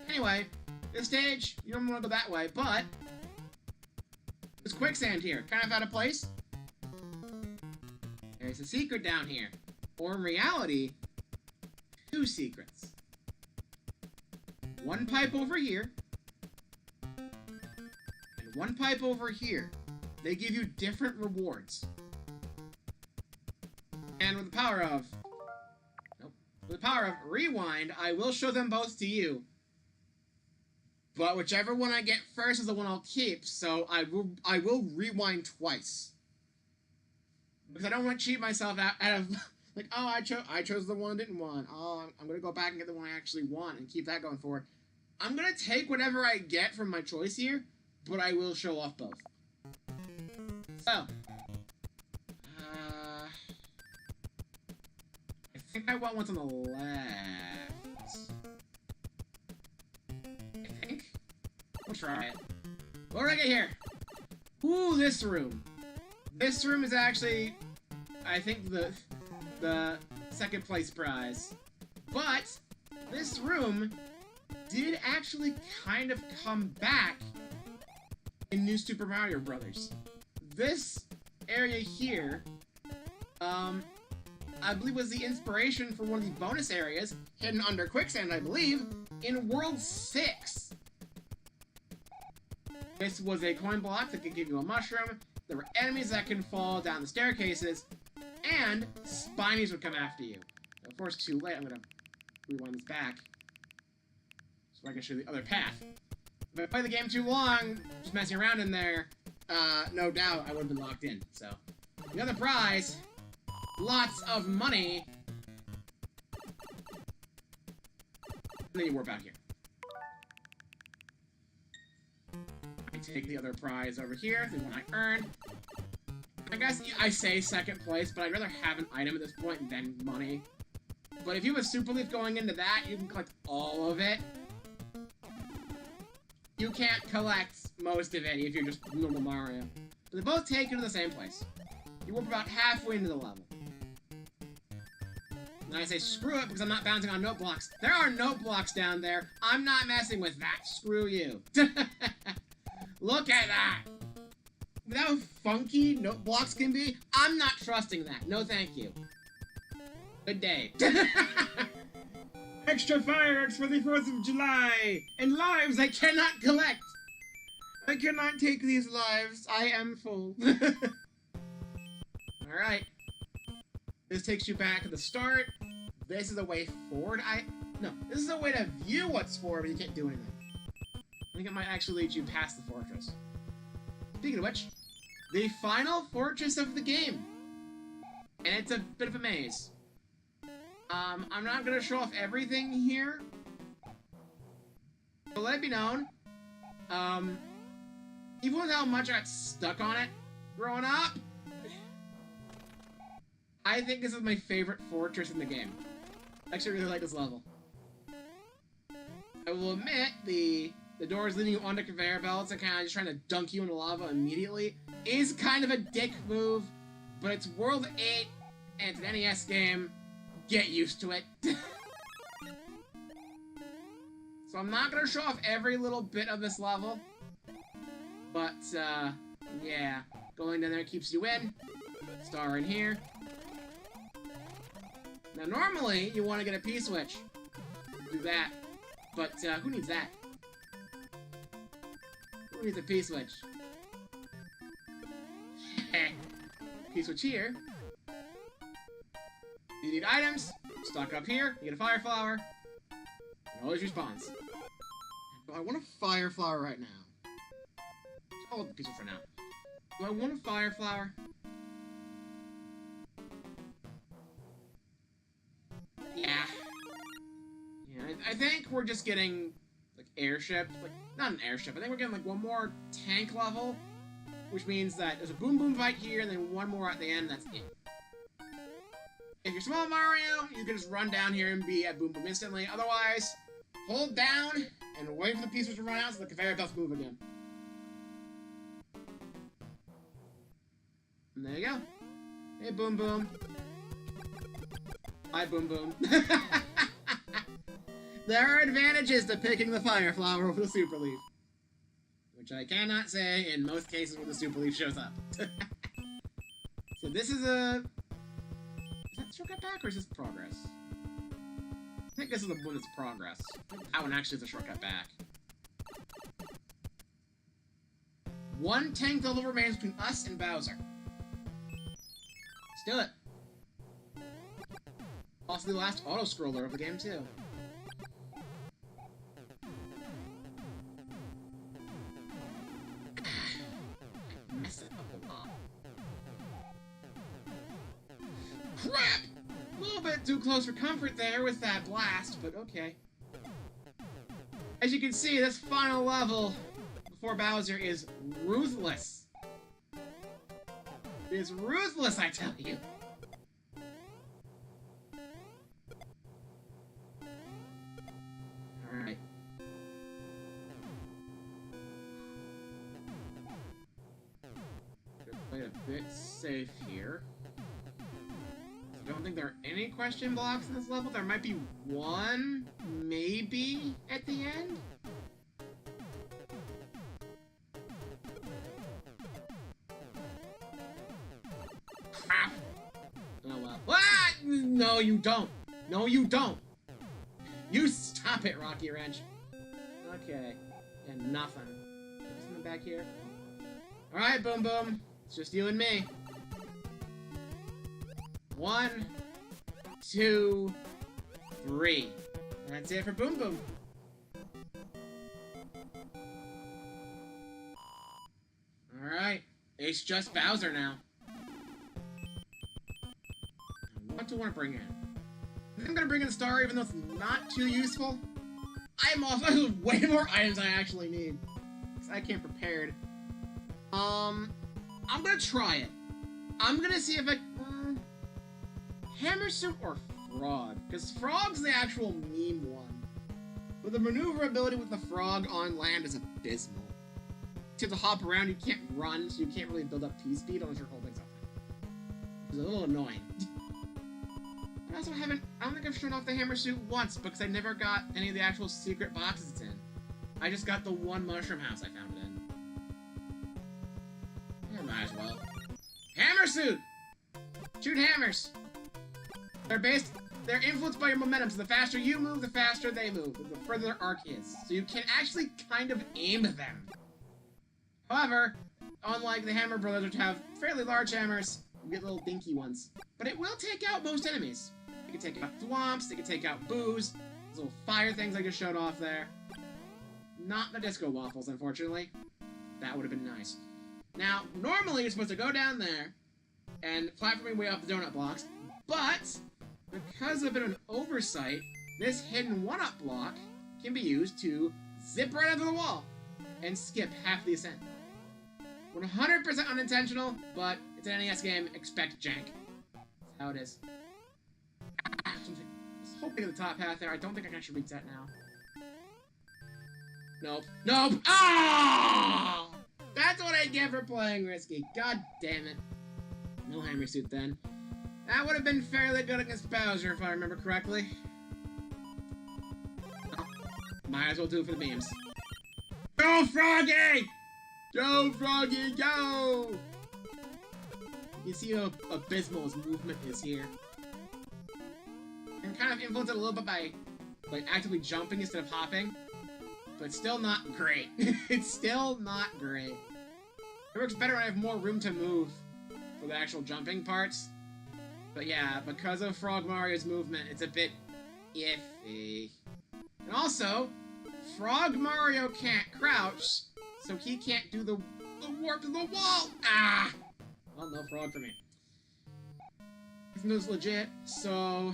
[SPEAKER 1] Anyway, this stage, you don't want to go that way, but... There's quicksand here, kind of out of place. There's a secret down here. Or in reality, 2 secrets. 1 pipe over here. And 1 pipe over here. They give you different rewards. And with the power of... Nope. With the power of rewind, I will show them both to you. But whichever one I get first is the one I'll keep, so I will rewind twice. Because I don't want to cheat myself out of, like, oh, I chose the one I didn't want. Oh, I'm going to go back and get the one I actually want and keep that going forward. I'm going to take whatever I get from my choice here, but I will show off both. So, I think I want what's on the left. We'll try it. What do I get here? Ooh, this room. This room is actually, I think, the second place prize. But this room did actually kind of come back in New Super Mario Brothers. This area here, I believe was the inspiration for one of the bonus areas, hidden under quicksand, I believe, in World 6. This was a coin block that could give you a mushroom, there were enemies that can fall down the staircases, and Spinies would come after you. Of course, too late, I'm gonna rewind this back, so I can show you the other path. If I play the game too long, just messing around in there, no doubt I would have been locked in, so. The other prize, lots of money, and then you warp out here. Take the other prize over here, the one I earned. I guess I say second place, but I'd rather have an item at this point than money. But if you have a Super Leaf going into that, you can collect all of it. You can't collect most of it if you're just normal Mario. But they both take you to the same place. You warp about halfway into the level. And I say, screw it, because I'm not bouncing on note blocks. There are note blocks down there. I'm not messing with that. Screw you. Look at that! With how funky note blocks can be, I'm not trusting that. No thank you. Good day. Extra fireworks for the 4th of July! And lives I cannot collect! I cannot take these lives. I am full. Alright. This takes you back to the start. This is a way forward. No, this is a way to view what's forward, but you can't do anything. I think it might actually lead you past the fortress. Speaking of which, the final fortress of the game. And it's a bit of a maze. I'm not going to show off everything here. But let it be known, even with how much I got stuck on it growing up, I think this is my favorite fortress in the game. I actually really like this level. I will admit, the doors leading you onto conveyor belts and kind of just trying to dunk you into lava immediately is kind of a dick move, but it's World 8, and it's an NES game. Get used to it. So I'm not going to show off every little bit of this level, but, yeah. Going down there keeps you in. Star in here. Now, normally, you want to get a P-switch. Do that. But, who needs that? Who needs a P-switch? P-switch here. You need items, stock up here, you get a fire flower, and always respawns. Do I want a fire flower right now? I'll hold the pizza for now. Do I want a fire flower? Yeah. Yeah, I think we're just getting, like, airship. Like, not an airship. I think we're getting, like, one more tank level. Which means that there's a Boom Boom fight here, and then one more at the end, that's it. If you're small Mario, you can just run down here and be at Boom Boom instantly. Otherwise, hold down and wait for the pieces to run out so the conveyor belts move again. And there you go. Hey, Boom Boom. Hi, Boom Boom. There are advantages to picking the fire flower over the super leaf. Which I cannot say in most cases when the super leaf shows up. So this is a... Is that shortcut back or is this progress? I think this is the one that's progress. That one actually is a shortcut back. One tank level remains between us and Bowser. Let's do it. Also the last auto-scroller of the game, too. Crap! A little bit too close for comfort there with that blast, but okay. As you can see, this final level before Bowser is ruthless. It is ruthless, I tell you. Alright. Play a bit safe here. I don't think there are any question blocks in this level. There might be one, maybe, at the end. Crap! Oh well. Ah! No, you don't. No, you don't. You stop it, Rocky Wrench. Okay. And nothing. Something back here. Alright, Boom Boom. It's just you and me. 1, 2, 3. That's it for Boom Boom. Alright. It's just Bowser now. What do I want to bring in? I think I'm going to bring in Star even though it's not too useful. I'm also have way more items I actually need. Because I came prepared. I'm going to try it. I'm going to see if I... Hammer Suit or Frog? Because Frog's the actual meme one. But the maneuverability with the Frog on land is abysmal. You have to hop around, you can't run, so you can't really build up P-speed unless you're holding something. It's a little annoying. I also haven't... I don't think I've shown off the Hammer Suit once, because I never got any of the actual secret boxes it's in. I just got the one mushroom house I found it in. Yeah, might as well. Hammer Suit! Shoot hammers! They're influenced by your momentum, so the faster you move, the faster they move, the further their arc is. So you can actually kind of aim them. However, unlike the Hammer Brothers, which have fairly large hammers, you get little dinky ones. But it will take out most enemies. It can take out swamps, it can take out boos, those little fire things I just showed off there. Not the disco waffles, unfortunately. That would have been nice. Now, normally you're supposed to go down there and platforming way off the donut blocks, but because of a bit of an oversight, this hidden one-up block can be used to zip right under the wall and skip half the ascent. 100% unintentional, but it's an NES game, expect jank. That's how it is. I was hoping at the top half there, I don't think I can actually reach that now. Nope. Nope! Ah! That's what I get for playing risky. God damn it. No Hammer Suit then. That would have been fairly good against Bowser, if I remember correctly. Well, might as well do it for the memes. Go, Froggy! Go, Froggy, go! You see how abysmal his movement is here. And kind of influenced it a little bit by like actively jumping instead of hopping. But still not great. It's still not great. It works better when I have more room to move for the actual jumping parts. But yeah, because of Frog Mario's movement, it's a bit iffy. And also, Frog Mario can't crouch, so he can't do the warp to the wall! Ah! Well, no frog for me. It's legit, so...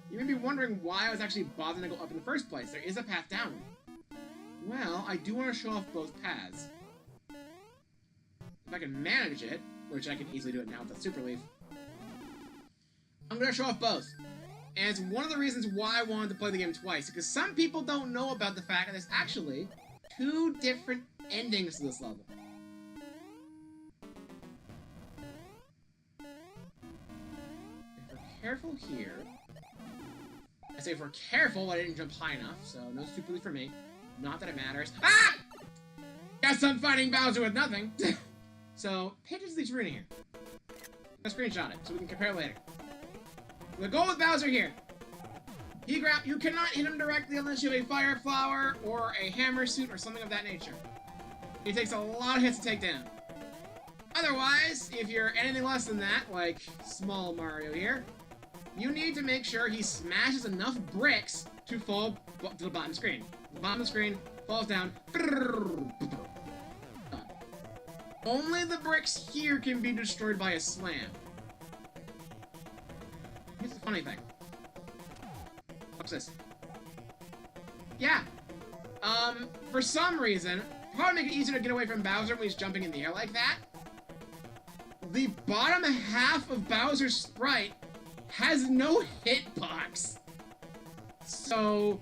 [SPEAKER 1] You may be wondering why I was actually bothering to go up in the first place. There is a path down. Well, I do want to show off both paths. If I can manage it, which I can easily do it now with the Super Leaf, I'm going to show off both. And it's one of the reasons why I wanted to play the game twice, because some people don't know about the fact that there's actually 2 different endings to this level. If we're careful here... I say if we're careful, I didn't jump high enough, so no Super Leaf for me. Not that it matters. Ah! Guess I'm fighting Bowser with nothing. So, pay attention to the screen here. Let's screenshot it, so we can compare later. We'll go with Bowser here. You cannot hit him directly unless you have a Fire Flower or a Hammer Suit or something of that nature. He takes a lot of hits to take down. Otherwise, if you're anything less than that, like Small Mario here, you need to make sure he smashes enough bricks to fall to the bottom screen. The bottom of the screen falls down. Only the bricks here can be destroyed by a slam. Here's the funny thing. What's this? Yeah. For some reason, probably make it easier to get away from Bowser when he's jumping in the air like that. The bottom half of Bowser's sprite has no hitbox. So,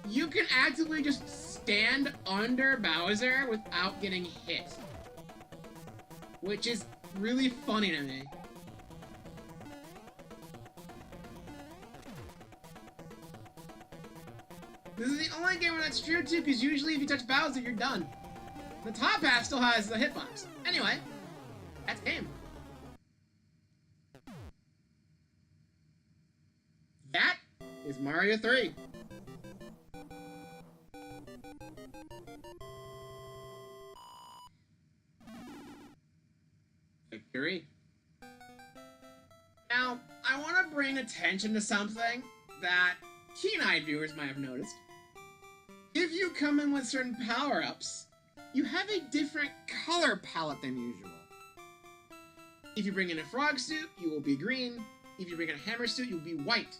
[SPEAKER 1] you can actively just stand under Bowser without getting hit. Which is really funny to me. This is the only game where that's true too, because usually if you touch Bowser, you're done. The top half still has the hitbox. Anyway, that's game. That is Mario 3. Victory. Now, I want to bring attention to something that keen-eyed viewers might have noticed. If you come in with certain power-ups, you have a different color palette than usual. If you bring in a frog suit, you will be green. If you bring in a hammer suit, you'll be white.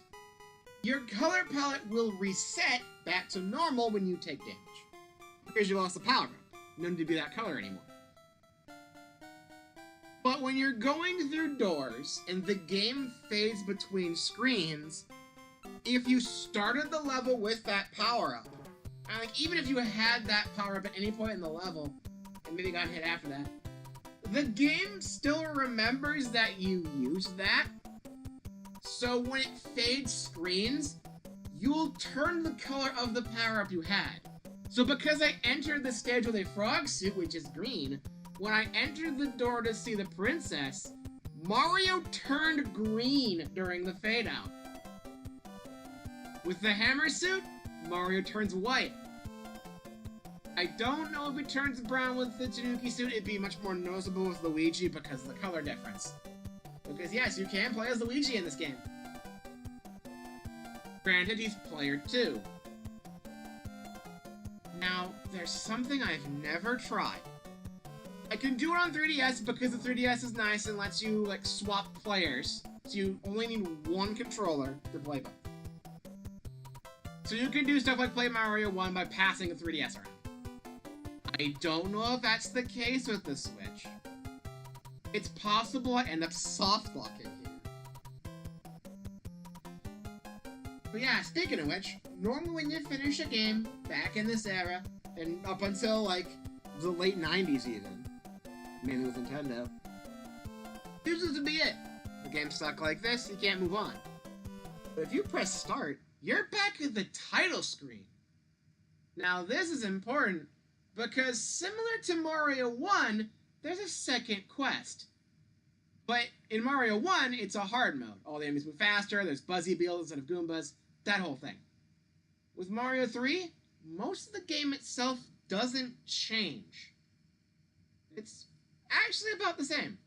[SPEAKER 1] Your color palette will reset back to normal when you take damage, because you lost the power-up. No need to be that color anymore. But when you're going through doors and the game fades between screens, if you started the level with that power-up, and like even if you had that power-up at any point in the level, and maybe got hit after that, the game still remembers that you used that. So when it fades screens, you'll turn the color of the power-up you had. So because I entered the stage with a frog suit, which is green, when I entered the door to see the princess, Mario turned green during the fade-out. With the hammer suit, Mario turns white. I don't know if it turns brown with the Tanuki suit. It'd be much more noticeable with Luigi because of the color difference. Because yes, you can play as Luigi in this game. Granted, he's player 2. Now, there's something I've never tried. I can do it on 3DS because the 3DS is nice and lets you, like, swap players. So you only need one controller to play both. So you can do stuff like play Mario 1 by passing a 3DS around. I don't know if that's the case with the Switch. It's possible I end up soft-locking here. But yeah, speaking of which, normally when you finish a game back in this era, and up until, like, the late 90s even, mainly with Nintendo, this is to be it. The game's stuck like this, you can't move on. But if you press start, you're back at the title screen. Now this is important, because similar to Mario 1, there's a second quest. But in Mario 1, it's a hard mode. All the enemies move faster, there's Buzzy Beetles instead of Goombas, that whole thing. With Mario 3, most of the game itself doesn't change. It's actually about the same.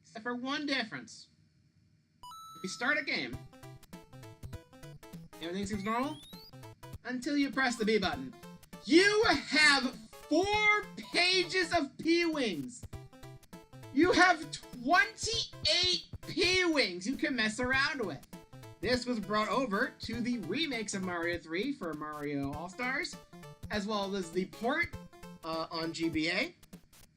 [SPEAKER 1] Except for one difference. If you start a game, everything seems normal until you press the B button. You have 4 pages of P-Wings! You have 28 P-Wings you can mess around with! This was brought over to the remakes of Mario 3 for Mario All-Stars, as well as the port on GBA,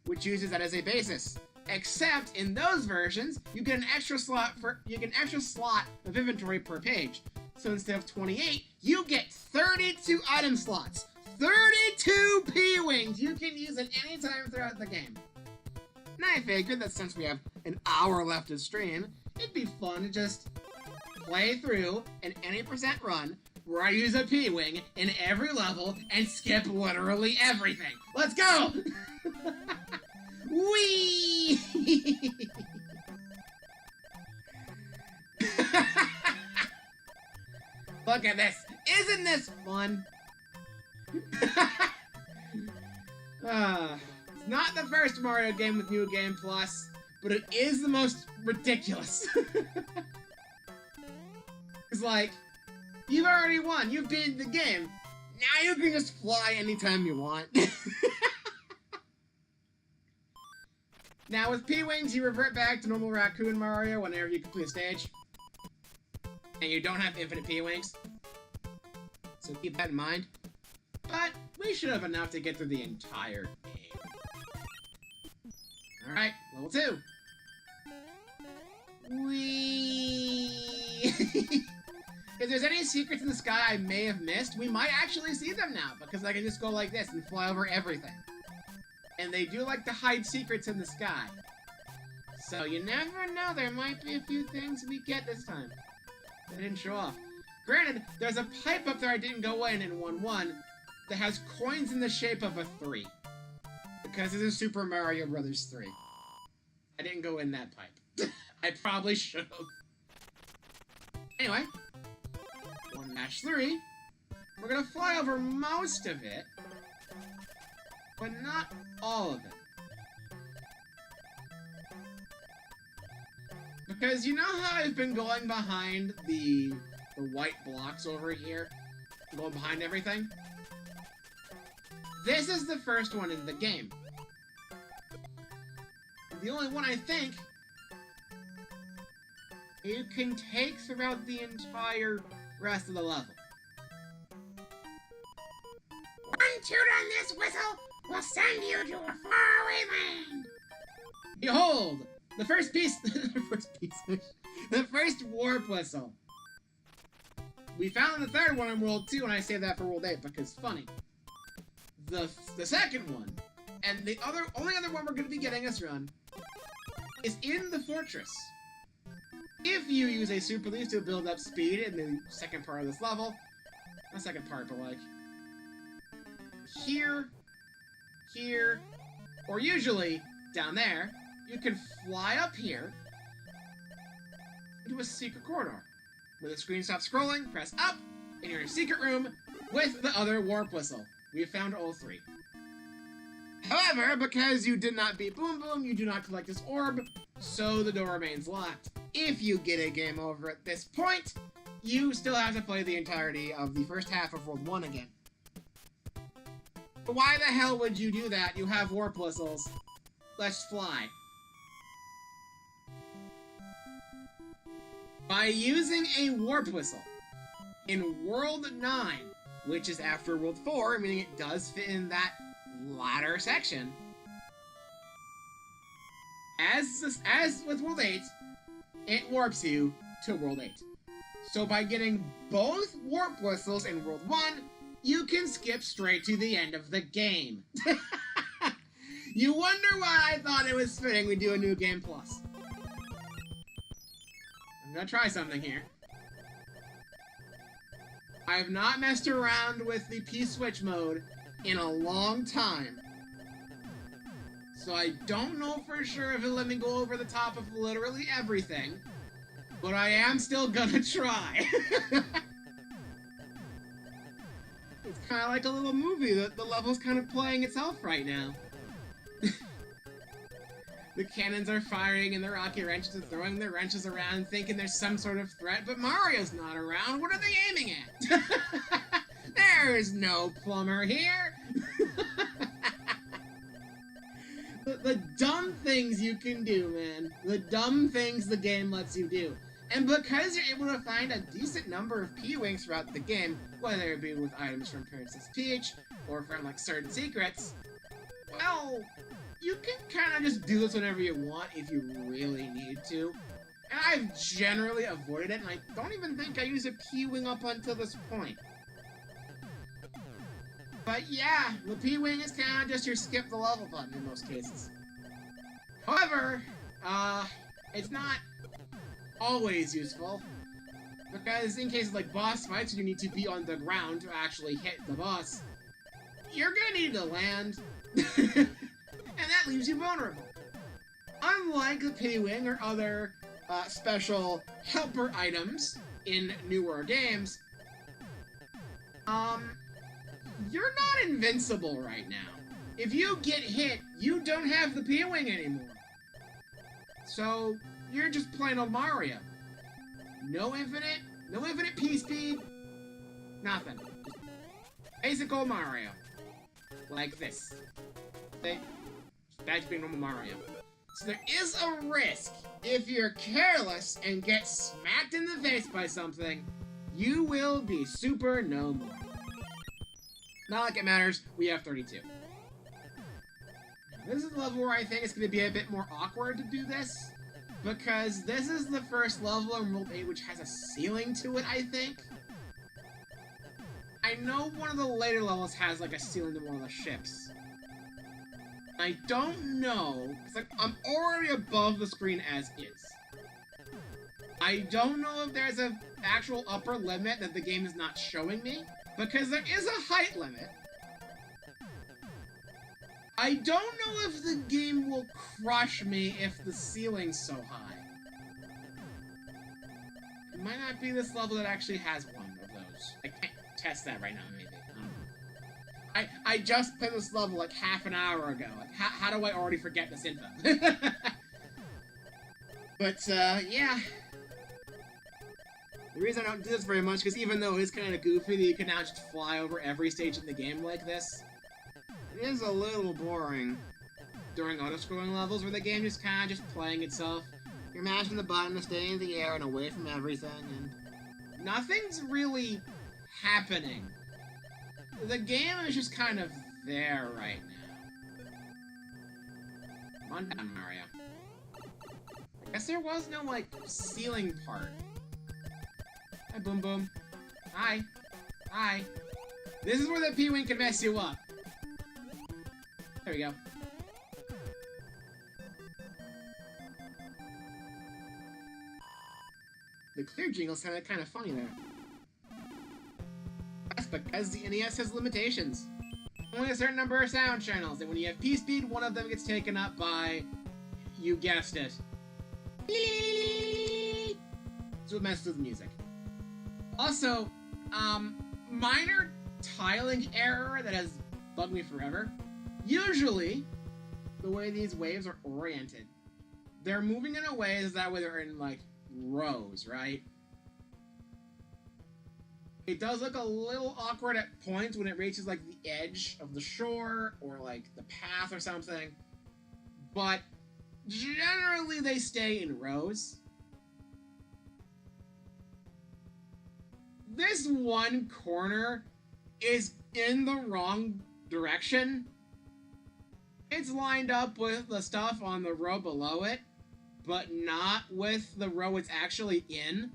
[SPEAKER 1] which uses that as a basis. Except in those versions, you get an extra slot of inventory per page. So instead of 28, you get 32 item slots. 32 P-Wings you can use at any time throughout the game. And I figured that since we have an hour left of stream, it'd be fun to just play through an any percent run where I use a P-Wing in every level and skip literally everything. Let's go! Whee! Look at this. Isn't this fun? It's not the first Mario game with New Game Plus, but it is the most ridiculous. It's like, you've already won. You've beaten the game. Now you can just fly anytime you want. Now with P-Wings, you revert back to normal Raccoon Mario whenever you complete a stage. And you don't have infinite P-Wings. So keep that in mind. But we should have enough to get through the entire game. Alright, level 2. Whee! If there's any secrets in the sky I may have missed, we might actually see them now, because I can just go like this and fly over everything. And they do like to hide secrets in the sky. So you never know, there might be a few things we get this time that didn't show off. Granted, there's a pipe up there I didn't go in 1-1 that has coins in the shape of a 3. Because this is Super Mario Bros. 3. I didn't go in that pipe. I probably should have. Anyway, 1-3. We're gonna fly over most of it, but not all of it. Because you know how I've been going behind the white blocks over here? Going behind everything? This is the first one in the game. The only one I think you can take throughout the entire rest of the level. One toot on this whistle will send you to a faraway land. Behold, the first piece, the first warp whistle. We found the third one in World 2, and I saved that for World 8 because funny. The second one, and the only other one we're going to be getting this run, is in the fortress. If you use a super leaf to build up speed in the second part of this level, not second part, but like here, or usually down there, you can fly up here into a secret corridor. When the screen stops scrolling, press up, and you're in a secret room with the other warp whistle. We have found all 3. However, because you did not beat Boom Boom, you do not collect this orb, so the door remains locked. If you get a game over at this point, you still have to play the entirety of the first half of World 1 again. But why the hell would you do that? You have warp whistles. Let's fly. By using a warp whistle in World 9, which is after World 4, meaning it does fit in that latter section, as with World 8, it warps you to World 8. So by getting both warp whistles in World 1, you can skip straight to the end of the game. You wonder why I thought it was fitting we do a New Game Plus. I'm gonna try something here. I have not messed around with the P-Switch mode in a long time. So I don't know for sure if it'll let me go over the top of literally everything, but I am still gonna try. It's kind of like a little movie that the level's kind of playing itself right now. The cannons are firing and the rocket wrenches are throwing their wrenches around thinking there's some sort of threat, but Mario's not around. What are they aiming at? There's no plumber here. The dumb things you can do, man. The dumb things the game lets you do. And because you're able to find a decent number of P-Wings throughout the game, whether it be with items from Princess Peach, or from, like, certain secrets, well, you can kind of just do this whenever you want if you really need to. And I've generally avoided it, and I don't even think I used a P-Wing up until this point. But yeah, the P-Wing is kind of just your skip the level button in most cases. However, it's not always useful, because in cases like boss fights, you need to be on the ground to actually hit the boss. You're gonna need to land, and that leaves you vulnerable. Unlike the P-Wing or other special helper items in newer games, you're not invincible right now. If you get hit, you don't have the P-Wing anymore. So, you're just plain old Mario. No infinite P-speed, nothing. Basic old Mario. Like this. See? That's being normal Mario. So there is a risk, if you're careless and get smacked in the face by something, you will be super no more. Not like it matters, we have 32. This is the level where I think it's going to be a bit more awkward to do this, because this is the first level in World 8 which has a ceiling to it, I think. I know one of the later levels has like a ceiling to one of the ships. I don't know, because like, I'm already above the screen as is. I don't know if there's an actual upper limit that the game is not showing me, because there is a height limit. I don't know if the game will crush me if the ceiling's so high. It might not be this level that actually has one of those. I can't test that right now, maybe. I just played this level like half an hour ago. Like, how do I already forget this info? But, yeah. The reason I don't do this very much, because even though it's kind of goofy that you can now just fly over every stage in the game like this, it is a little boring during auto-scrolling levels where the game just kind of just playing itself. You're mashing the button to stay in the air and away from everything, and nothing's really happening. The game is just kind of there right now. Come on down, Mario. I guess there was no, like, ceiling part. Hi, Boom Boom. Hi. Hi. This is where the P-Wing can mess you up. There we go. The clear jingle sounded kind of funny there. That's because the NES has limitations. Only a certain number of sound channels, and when you have P-Speed, one of them gets taken up by, you guessed it, so it messes with music. Also, minor tiling error that has bugged me forever. Usually, the way these waves are oriented, they're moving in a way that way they're in, like, rows, right? It does look a little awkward at points when it reaches, like, the edge of the shore or, like, the path or something. But generally, they stay in rows. This one corner is in the wrong direction. It's lined up with the stuff on the row below it, but not with the row it's actually in.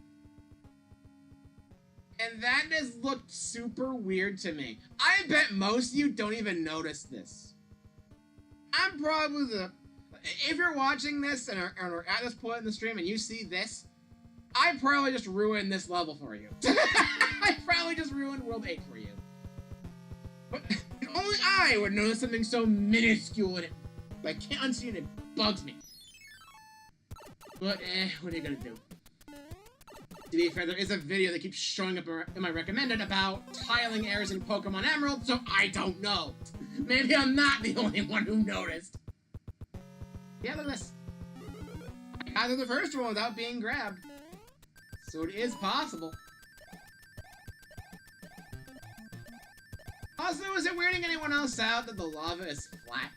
[SPEAKER 1] And that just looked super weird to me. I bet most of you don't even notice this. I'm probably the... If you're watching this and are at this point in the stream and you see this, I probably just ruined this level for you. I probably just ruined World 8 for you. But only I would notice something so minuscule in it. I can't unsee it, it bugs me. But, what are you gonna do? To be fair, there is a video that keeps showing up in my recommended about tiling errors in Pokemon Emerald, so I don't know. Maybe I'm not the only one who noticed. Yeah, look at this. I got through the first one without being grabbed. So it is possible. Also, is it weirding anyone else out that the lava is flat?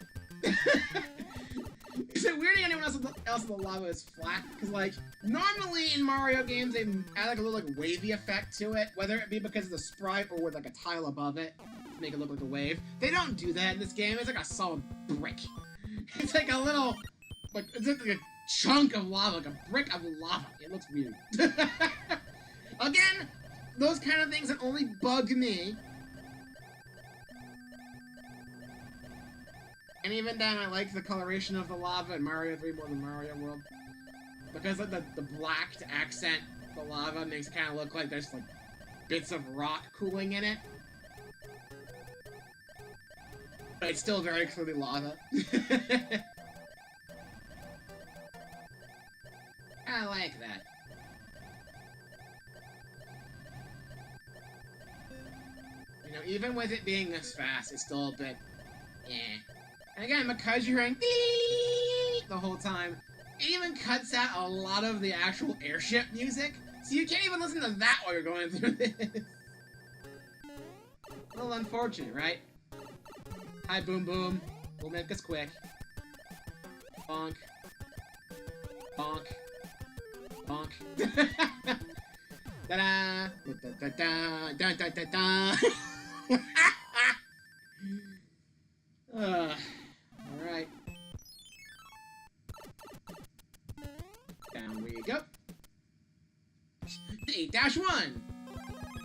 [SPEAKER 1] Is it weirding anyone else that the lava is flat? Because, like, normally in Mario games, they add, like, a little, like, wavy effect to it, whether it be because of the sprite or with, like, a tile above it to make it look like a wave. They don't do that in this game. It's like a solid brick. It's like a little, like, it's like a chunk of lava, like a brick of lava. It looks weird. Again, those kind of things that only bug me. And even then, I like the coloration of the lava in Mario 3 more than Mario World. Because of the black to accent the lava makes it kind of look like there's, like, bits of rock cooling in it. But it's still very clearly lava. I like that. You know, even with it being this fast, it's still a bit... eh. And again, because you're hearing the whole time, it even cuts out a lot of the actual airship music, so you can't even listen to that while you're going through this. A little unfortunate, right? Hi, Boom Boom. We'll make this quick. Bonk. Bonk. Bonk. Da-da! Da-da-da-da! Da-da-da-da! Alright. Down we go. 8-1!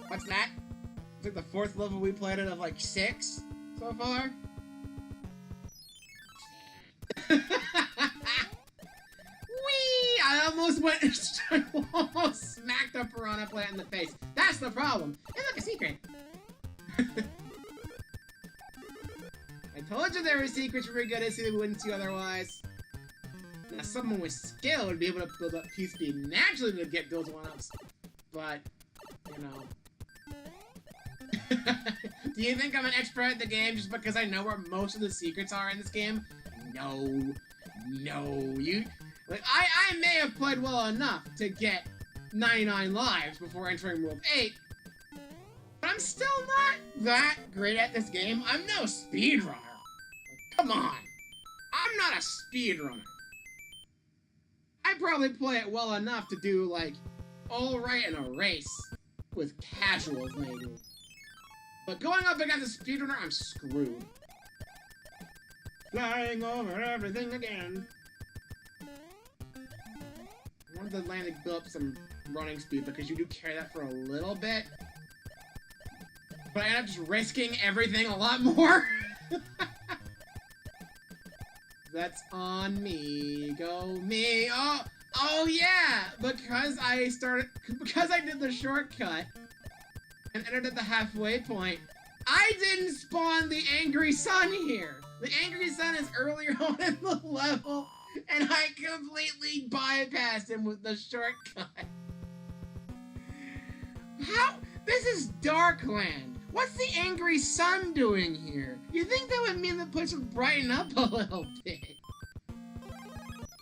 [SPEAKER 1] What's that? It's like the 4th level we played out of like 6 so far. Whee! I almost went I almost smacked a piranha plant in the face. That's the problem. Hey, look, a secret. I told you there were secrets we were gonna see that we wouldn't see otherwise. Now, someone with skill would be able to build up P-Speed naturally to get those one-ups. But, you know. Do you think I'm an expert at the game just because I know where most of the secrets are in this game? No. No. Like, I may have played well enough to get 99 lives before entering World 8. But I'm still not that great at this game. I'm no speedrunner. Like, come on. I'm not a speedrunner. I probably play it well enough to do, like, alright in a race. With casuals, maybe. But going up against a speedrunner, I'm screwed. Flying over everything again. I wanted the land to build up some running speed because you do carry that for a little bit. But I end up just risking everything a lot more. That's on me. Go me. Oh yeah! Because I did the shortcut and entered at the halfway point, I didn't spawn the Angry Sun here. The Angry Sun is earlier on in the level, and I completely bypassed him with the shortcut. How? This is Darkland. What's the Angry Sun doing here? You think that would mean the place would brighten up a little bit?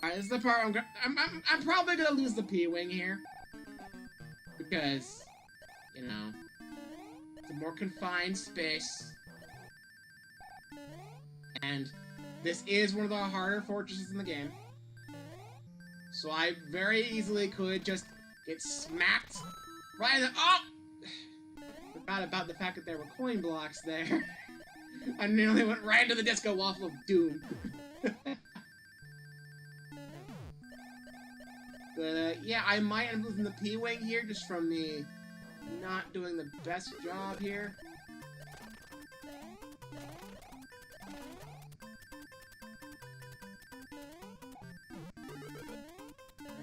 [SPEAKER 1] Alright, this is the part I'm probably gonna lose the P-Wing here. Because, you know, it's a more confined space. And this is one of the harder fortresses in the game. So I very easily could just get smacked right in the... Oh! Forgot about the fact that there were coin blocks there. I nearly went right into the Disco Waffle of Doom. But, yeah, I might end up losing the P-Wing here just from me not doing the best job here.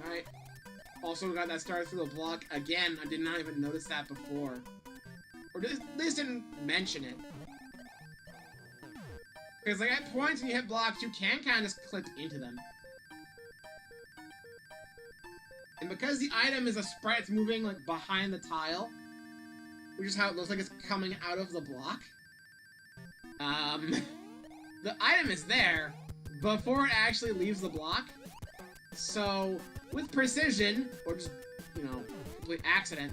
[SPEAKER 1] Alright. Also got that star through the block again. I did not even notice that before. Or at least didn't mention it. Because like at points when you hit blocks, you can kind of just clip into them. And because the item is a sprite, it's moving like behind the tile, which is how it looks like it's coming out of the block. The item is there before it actually leaves the block. So with precision, or just, you know, complete accident,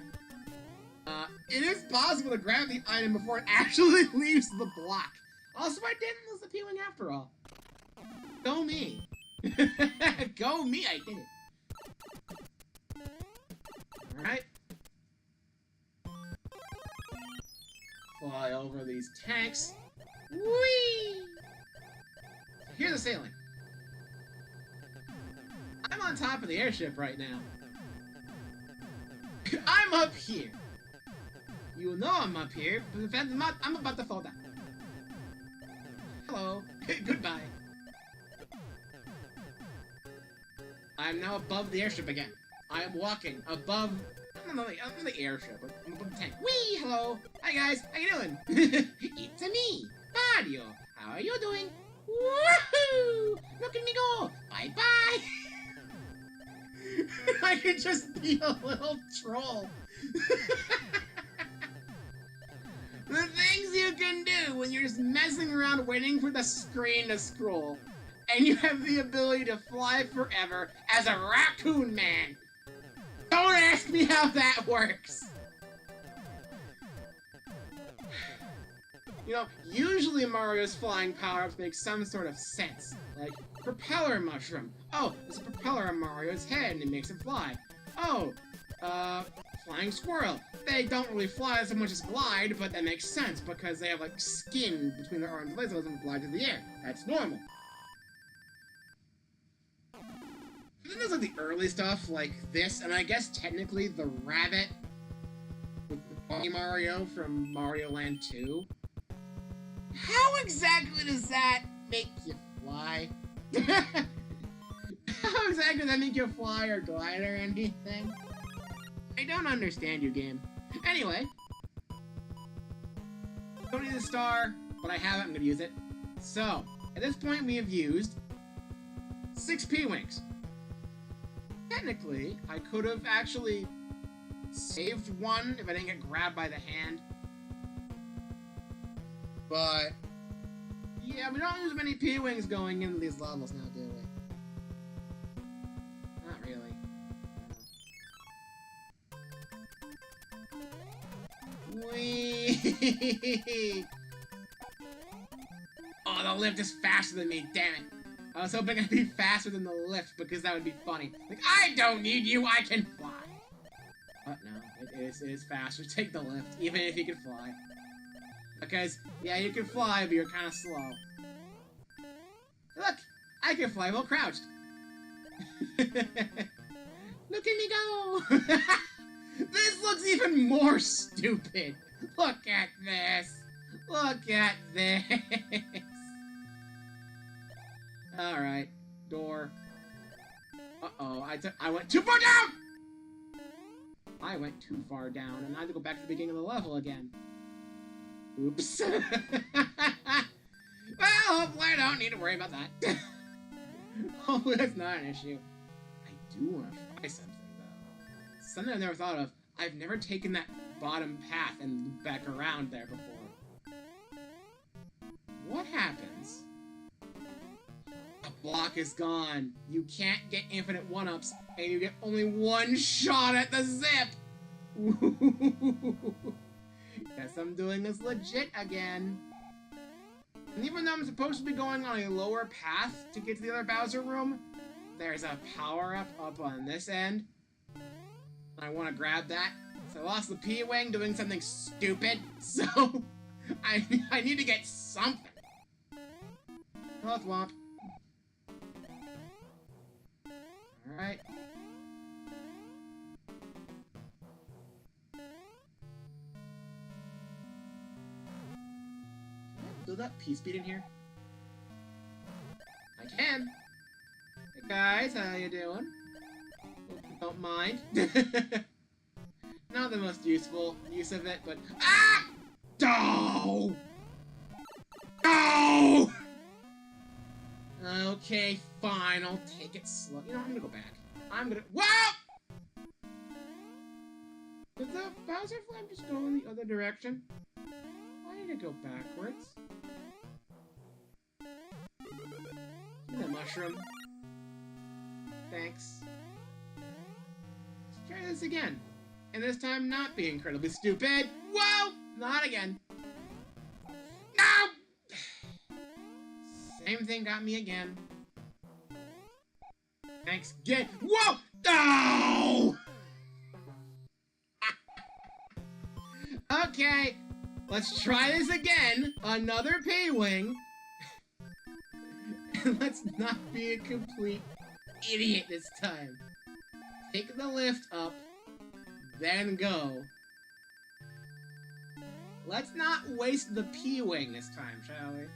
[SPEAKER 1] it is possible to grab the item before it actually leaves the block. Also, I didn't lose the P-Wing after all. Go me. Go me, I did it. Alright. Fly over these tanks. Whee! Here's the sailing. I'm on top of the airship right now. I'm up here. You know I'm up here, but in fact, I'm about to fall down. Hello. Goodbye. I'm now above the airship again. I am walking above... I'm on the airship. I'm above the tank. Whee! Hello! Hi guys! How you doing? It's me, Mario! How are you doing? Woohoo! Look at me go! Bye-bye! I could just be a little troll. The things you can do when you're just messing around waiting for the screen to scroll, and you have the ability to fly forever as a raccoon man. Don't ask me how that works. You know, usually Mario's flying power-ups make some sort of sense. Like, propeller mushroom. Oh, there's a propeller on Mario's head and it makes him fly. Oh, flying squirrel. They don't really fly so much as glide, but that makes sense because they have, like, skin between their arms and legs that doesn't glide through the air. That's normal. Then there's, like, the early stuff, like this, and I guess technically the rabbit with the Bunny Mario from Mario Land 2. How exactly does that make you fly? How exactly does that make you fly or glide or anything? I don't understand you, game. Anyway. Don't need a star, but I have it, I'm gonna use it. So, at this point we have used 6 P-Wings. Technically, I could have actually saved one if I didn't get grabbed by the hand. But, yeah, we don't use many P-Wings going into these levels now, do we? Not really. Whee! Oh, the lift is faster than me, damn it. I was hoping I'd be faster than the lift because that would be funny. Like, I don't need you, I can fly. But no, it is faster. Take the lift, even if you can fly. Because, yeah, you can fly, but you're kind of slow. Look! I can fly while crouched! Look at me go! This looks even more stupid! Look at this! Look at this! Alright. Door. Uh-oh, I went too far down! I went too far down, and I have to go back to the beginning of the level again. Oops. Well, hopefully I don't need to worry about that. Hopefully that's not an issue. I do want to try something, though. Something I've never thought of. I've never taken that bottom path and looped back around there before. What happens? A block is gone. You can't get infinite 1-ups, and you get only one shot at the zip! Guess I'm doing this legit again. And even though I'm supposed to be going on a lower path to get to the other Bowser room, there's a power-up up on this end. I want to grab that. So I lost the P-Wing doing something stupid, so I need to get something. Oh, thwomp. Alright. Build up P-Speed in here? I can. Hey guys, how you doing? Hope you don't mind. Not the most useful use of it, but... Ah! No! No! Okay, fine, I'll take it slow. You know, I'm gonna go back. Wow! Did the Bowser flame just go in the other direction? Why did it go backwards? Give me that mushroom. Thanks. Let's try this again. And this time not be incredibly stupid. Whoa! Not again. No! Same thing got me again. Thanks again. Whoa! No! Okay, let's try this again. Another P-Wing. Let's not be a complete idiot this time. Take the lift up, then go. Let's not waste the P-Wing this time, shall we?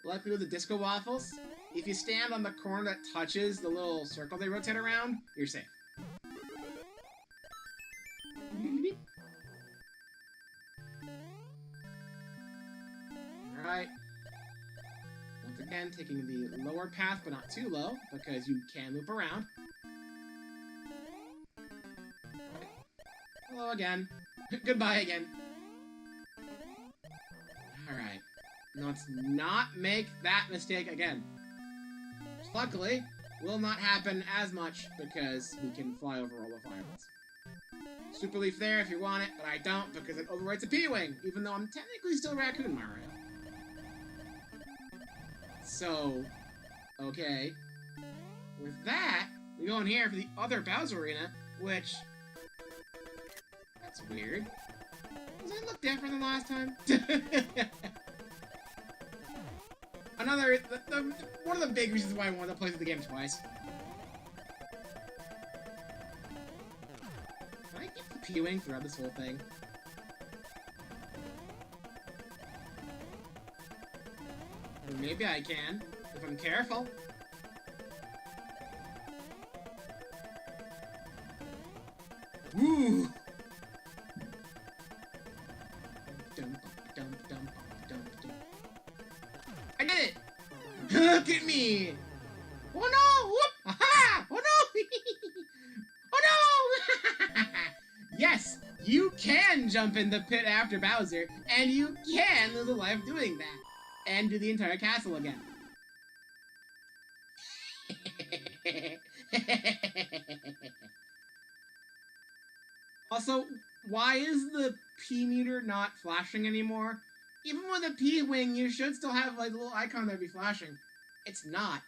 [SPEAKER 1] Like we do the Disco Waffles, if you stand on the corner that touches the little circle they rotate around, you're safe. Alright. Once again, taking the lower path, but not too low, because you can loop around. Right. Hello again. Goodbye again. Alright. Let's not make that mistake again. Which, luckily, will not happen as much, because we can fly over all the fireballs. Super Leaf there if you want it, but I don't because it overwrites a P-Wing, even though I'm technically still Raccoon Mario. So, okay. With that, we go in here for the other Bowser Arena, which... That's weird. Does it look different than last time? One of the big reasons why I wanted to play through the game twice. Can I get the P-Wing throughout this whole thing? Maybe I can, if I'm careful. Woo! I did it! Look at me! Oh no! Whoop! Aha! Oh no! Oh no! Yes, you can jump in the pit after Bowser, and you can lose a life doing that. And do the entire castle again. Also, why is the P meter not flashing anymore? Even with a P-Wing, you should still have like a little icon that be flashing. It's not.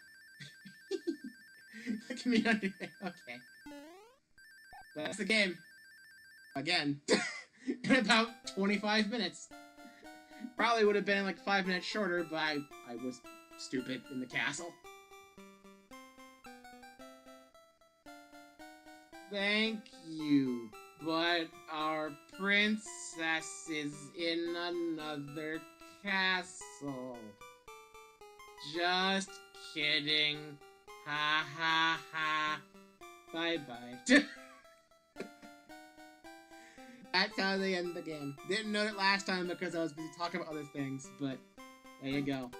[SPEAKER 1] Look at me under there. Okay. That's the game. Again. In about 25 minutes. Probably would have been like 5 minutes shorter, but I was stupid in the castle. Thank you, but our princess is in another castle. Just kidding. Ha ha ha. Bye bye. That's how they end the game. Didn't know it last time because I was busy talking about other things, but there you go.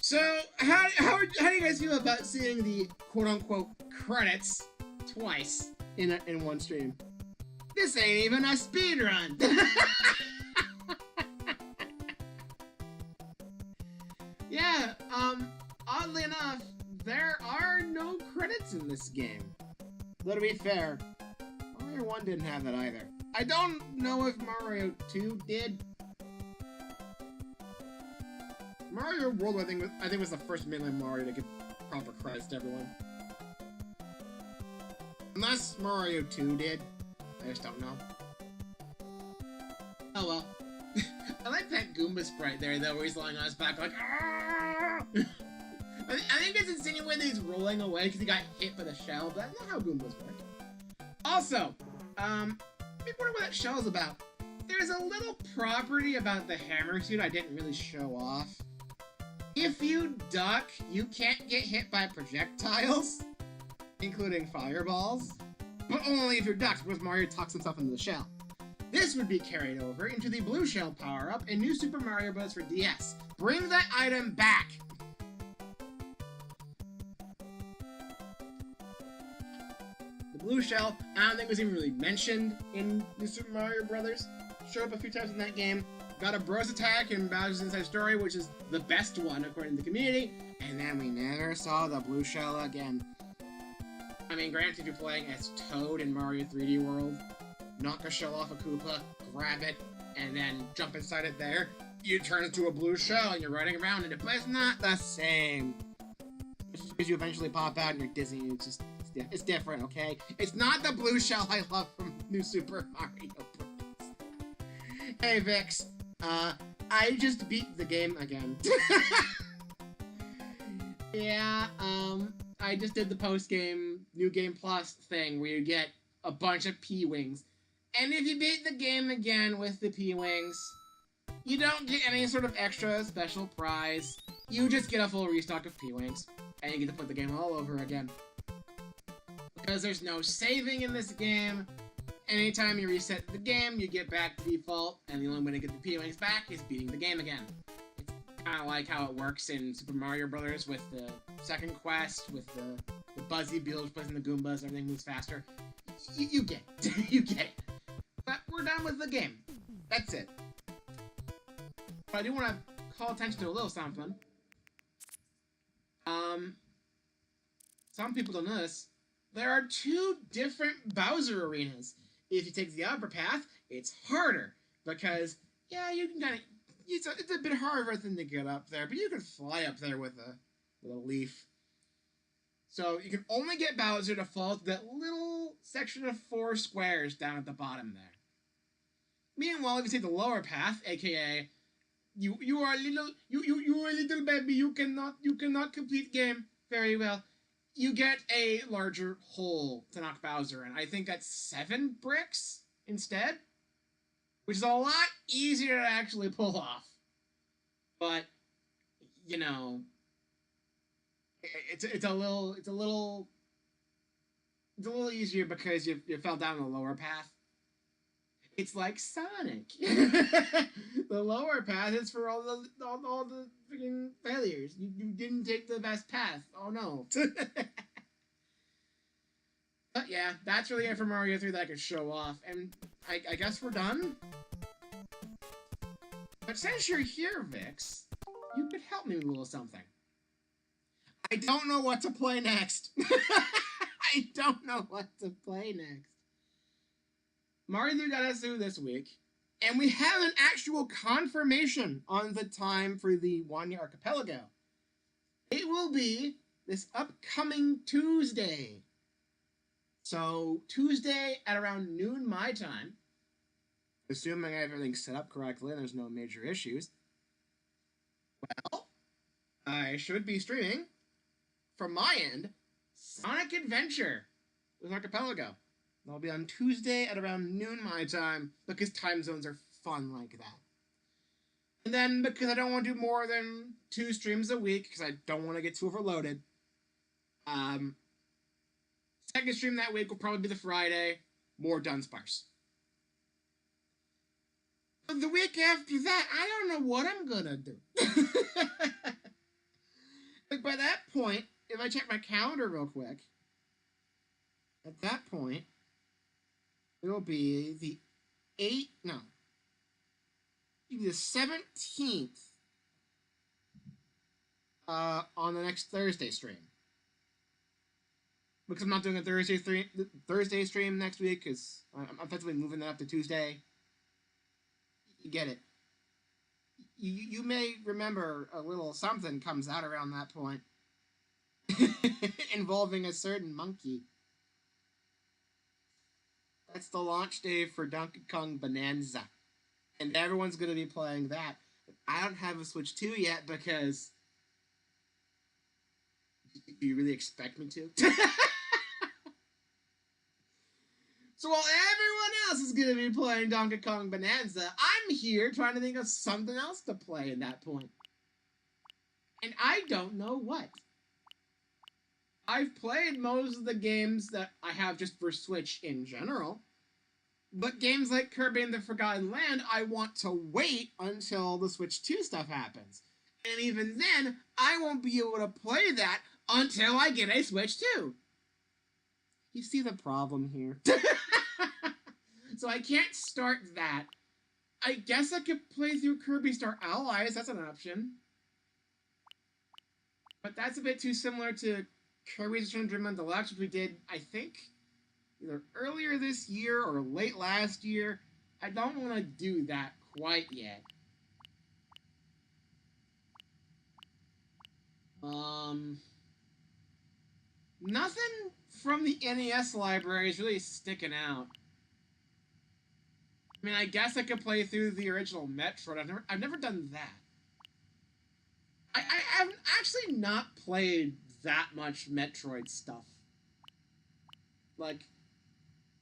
[SPEAKER 1] So, how do you guys feel about seeing the quote-unquote credits twice in one stream? This ain't even a speedrun! Yeah, oddly enough, there are no credits in this game. Though to be fair, Mario 1 didn't have that either. I don't know if Mario 2 did. Mario World, I think was the first mainline Mario to give proper credits to everyone. Unless Mario 2 did. I just don't know. Oh well. I like that Goomba sprite there, though, where he's lying on his back like, "Argh!" I think it's insinuating that he's rolling away because he got hit by the shell, but that's not how Goombas work. Also, maybe wonder what that shell's about. There's a little property about the hammer suit I didn't really show off. If you duck, you can't get hit by projectiles, including fireballs, but only if you're ducked, because Mario tucks himself into the shell. This would be carried over into the blue shell power-up in New Super Mario Bros. For DS, Bring that item back. The blue shell, I don't think was even really mentioned in New Super Mario Brothers. Showed up a few times in that game. Got a Bros attack in Bowser's Inside Story, which is the best one according to the community. And then we never saw the blue shell again. I mean, granted, if you're playing as Toad in Mario 3D World, knock a shell off a Koopa, grab it, and then jump inside it there, you turn into a blue shell and you're running around in it, but it's not the same. It's just because you eventually pop out and you're dizzy. It's different, okay? It's not the blue shell I love from New Super Mario Bros. Hey, Vix. I just beat the game again. Yeah, I just did the post-game New Game Plus thing where you get a bunch of P-Wings. And if you beat the game again with the P-Wings, you don't get any sort of extra special prize. You just get a full restock of P-Wings, and you get to put the game all over again. Because there's no saving in this game, anytime you reset the game, you get back to default, and the only way to get the P-Wings back is beating the game again. It's kind of like how it works in Super Mario Brothers with the second quest, with the Buzzy Beetles placing the Goombas, everything moves faster. You get it. You get it. But we're done with the game. That's it. But I do want to call attention to a little something. Some people don't know this. There are 2 different Bowser arenas. If you take the upper path, it's harder because, yeah, you can kind of, it's a bit harder than to get up there, but you can fly up there with a leaf. So you can only get Bowser to fall to that little section of 4 squares down at the bottom there. Meanwhile, if you take the lower path, aka you are a little baby, you cannot complete game very well. You get a larger hole to knock Bowser in. I think that's 7 bricks instead, which is a lot easier to actually pull off. But you know, it's a little easier because you fell down the lower path. It's like Sonic. The lower path is for all the freaking failures. You didn't take the best path. Oh no. But yeah, that's really it for Mario 3 that I could show off. And I guess we're done. But since you're here, Vix, you could help me with a little something. I don't know what to play next. I don't know what to play next. Mario 3 got us through this week, and we have an actual confirmation on the time for the 1-year archipelago. It will be this upcoming Tuesday. So, Tuesday at around noon my time, assuming I have everything set up correctly and there's no major issues, well, I should be streaming, from my end, Sonic Adventure with Archipelago. That'll be on Tuesday at around noon my time, because time zones are fun like that. And then, because I don't want to do more than 2 streams a week, because I don't want to get too overloaded, second stream that week will probably be the Friday, more Dunsparce. But the week after that, I don't know what I'm gonna do. Like, by that point, if I check my calendar real quick, at that point, it'll be the 17th on the next Thursday stream. Because I'm not doing a Thursday stream next week, because I'm effectively moving that up to Tuesday. You get it. You may remember a little something comes out around that point. Involving a certain monkey. That's the launch day for Donkey Kong Bonanza. And everyone's going to be playing that. I don't have a Switch 2 yet because... Do you really expect me to? So while everyone else is going to be playing Donkey Kong Bonanza, I'm here trying to think of something else to play at that point. And I don't know what. I've played most of the games that I have just for Switch in general. But games like Kirby and the Forgotten Land, I want to wait until the Switch 2 stuff happens. And even then, I won't be able to play that until I get a Switch 2. You see the problem here? So I can't start that. I guess I could play through Kirby Star Allies. That's an option. But that's a bit too similar to Kirby's Return to Dreamland Deluxe, which we did, I think, either earlier this year or late last year. I don't want to do that quite yet. Nothing from the NES library is really sticking out. I mean, I guess I could play through the original Metroid. I've never done that. I've actually not played that much Metroid stuff. Like,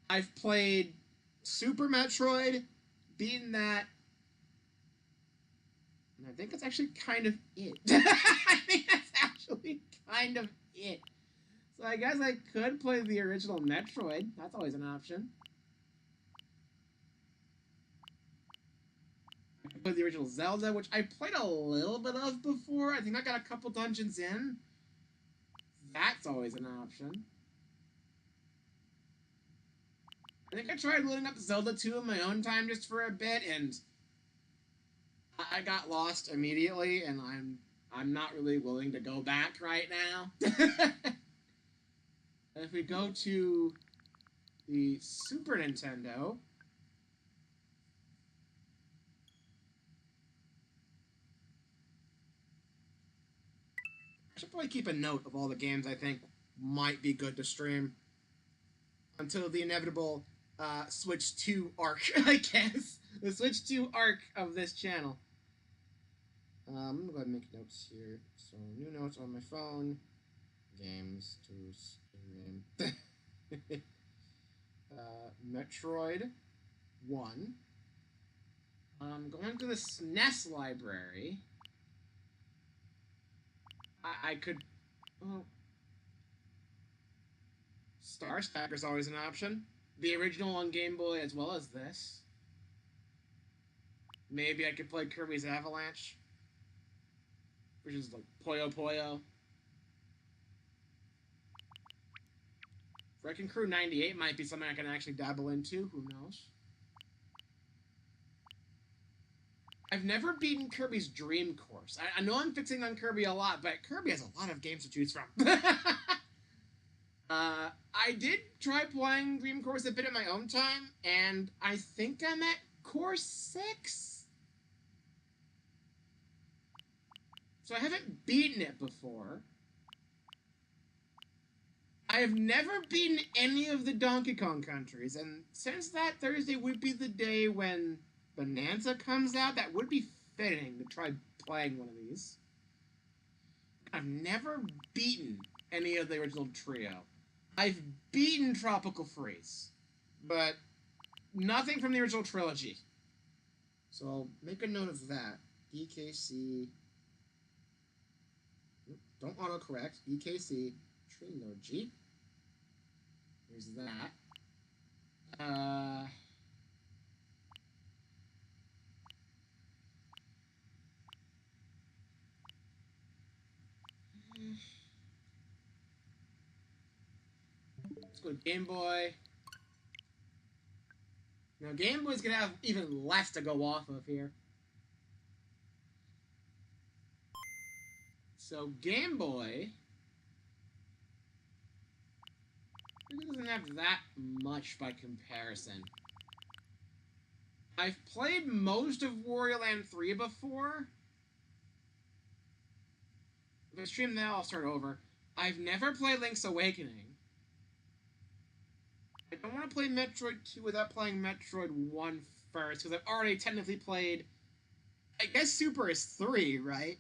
[SPEAKER 1] I've played Super Metroid, beaten that, and I think that's actually kind of it. I think that's actually kind of it. So I guess I could play the original Metroid. That's always an option. I could play the original Zelda, which I played a little bit of before. I think I got a couple dungeons in. That's always an option. I think I tried loading up Zelda 2 in my own time just for a bit, and I got lost immediately, and I'm not really willing to go back right now. If we go to the Super Nintendo, I should probably keep a note of all the games I think might be good to stream until the inevitable Switch 2 arc, I guess. The Switch 2 arc of this channel. I'm going to go ahead and make notes here. So, new notes on my phone. Games to stream. Metroid 1. Going to the SNES library. I could... Well... Star Stacker's always an option. The original on Game Boy as well as this. Maybe I could play Kirby's Avalanche. Which is like Puyo Puyo. Wrecking Crew 98 might be something I can actually dabble into. Who knows? I've never beaten Kirby's Dream Course. I know I'm fixing on Kirby a lot, but Kirby has a lot of games to choose from. I did try playing Dream Course a bit in my own time, and I think I'm at Course 6? So I haven't beaten it before. I have never beaten any of the Donkey Kong countries, and since that Thursday would be the day when Bonanza comes out, that would be fitting to try playing one of these. I've never beaten any of the original trio. I've beaten Tropical Freeze, but nothing from the original trilogy. So I'll make a note of that. EKC... Don't autocorrect. EKC Trilogy. There's that. Let's go to Game Boy. Now, Game Boy's gonna have even less to go off of here. So, Game Boy really doesn't have that much by comparison. I've played most of Wario Land 3 before. If I stream that, I'll start over. I've never played Link's Awakening. I don't want to play Metroid 2 without playing Metroid 1 first, because I've already technically played... I guess Super is 3, right?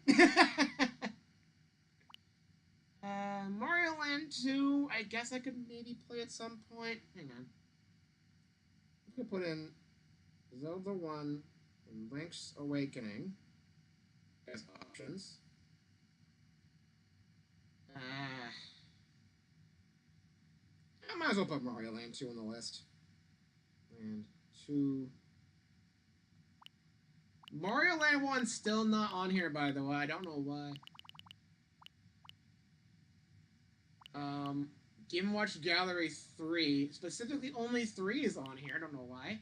[SPEAKER 1] Mario Land 2, I guess I could maybe play at some point. Hang on. I could put in Zelda 1 and Link's Awakening as options. I might as well put Mario Land 2 on the list. Land 2. Mario Land 1's still not on here, by the way. I don't know why. Game Watch Gallery 3. Specifically, only 3 is on here. I don't know why.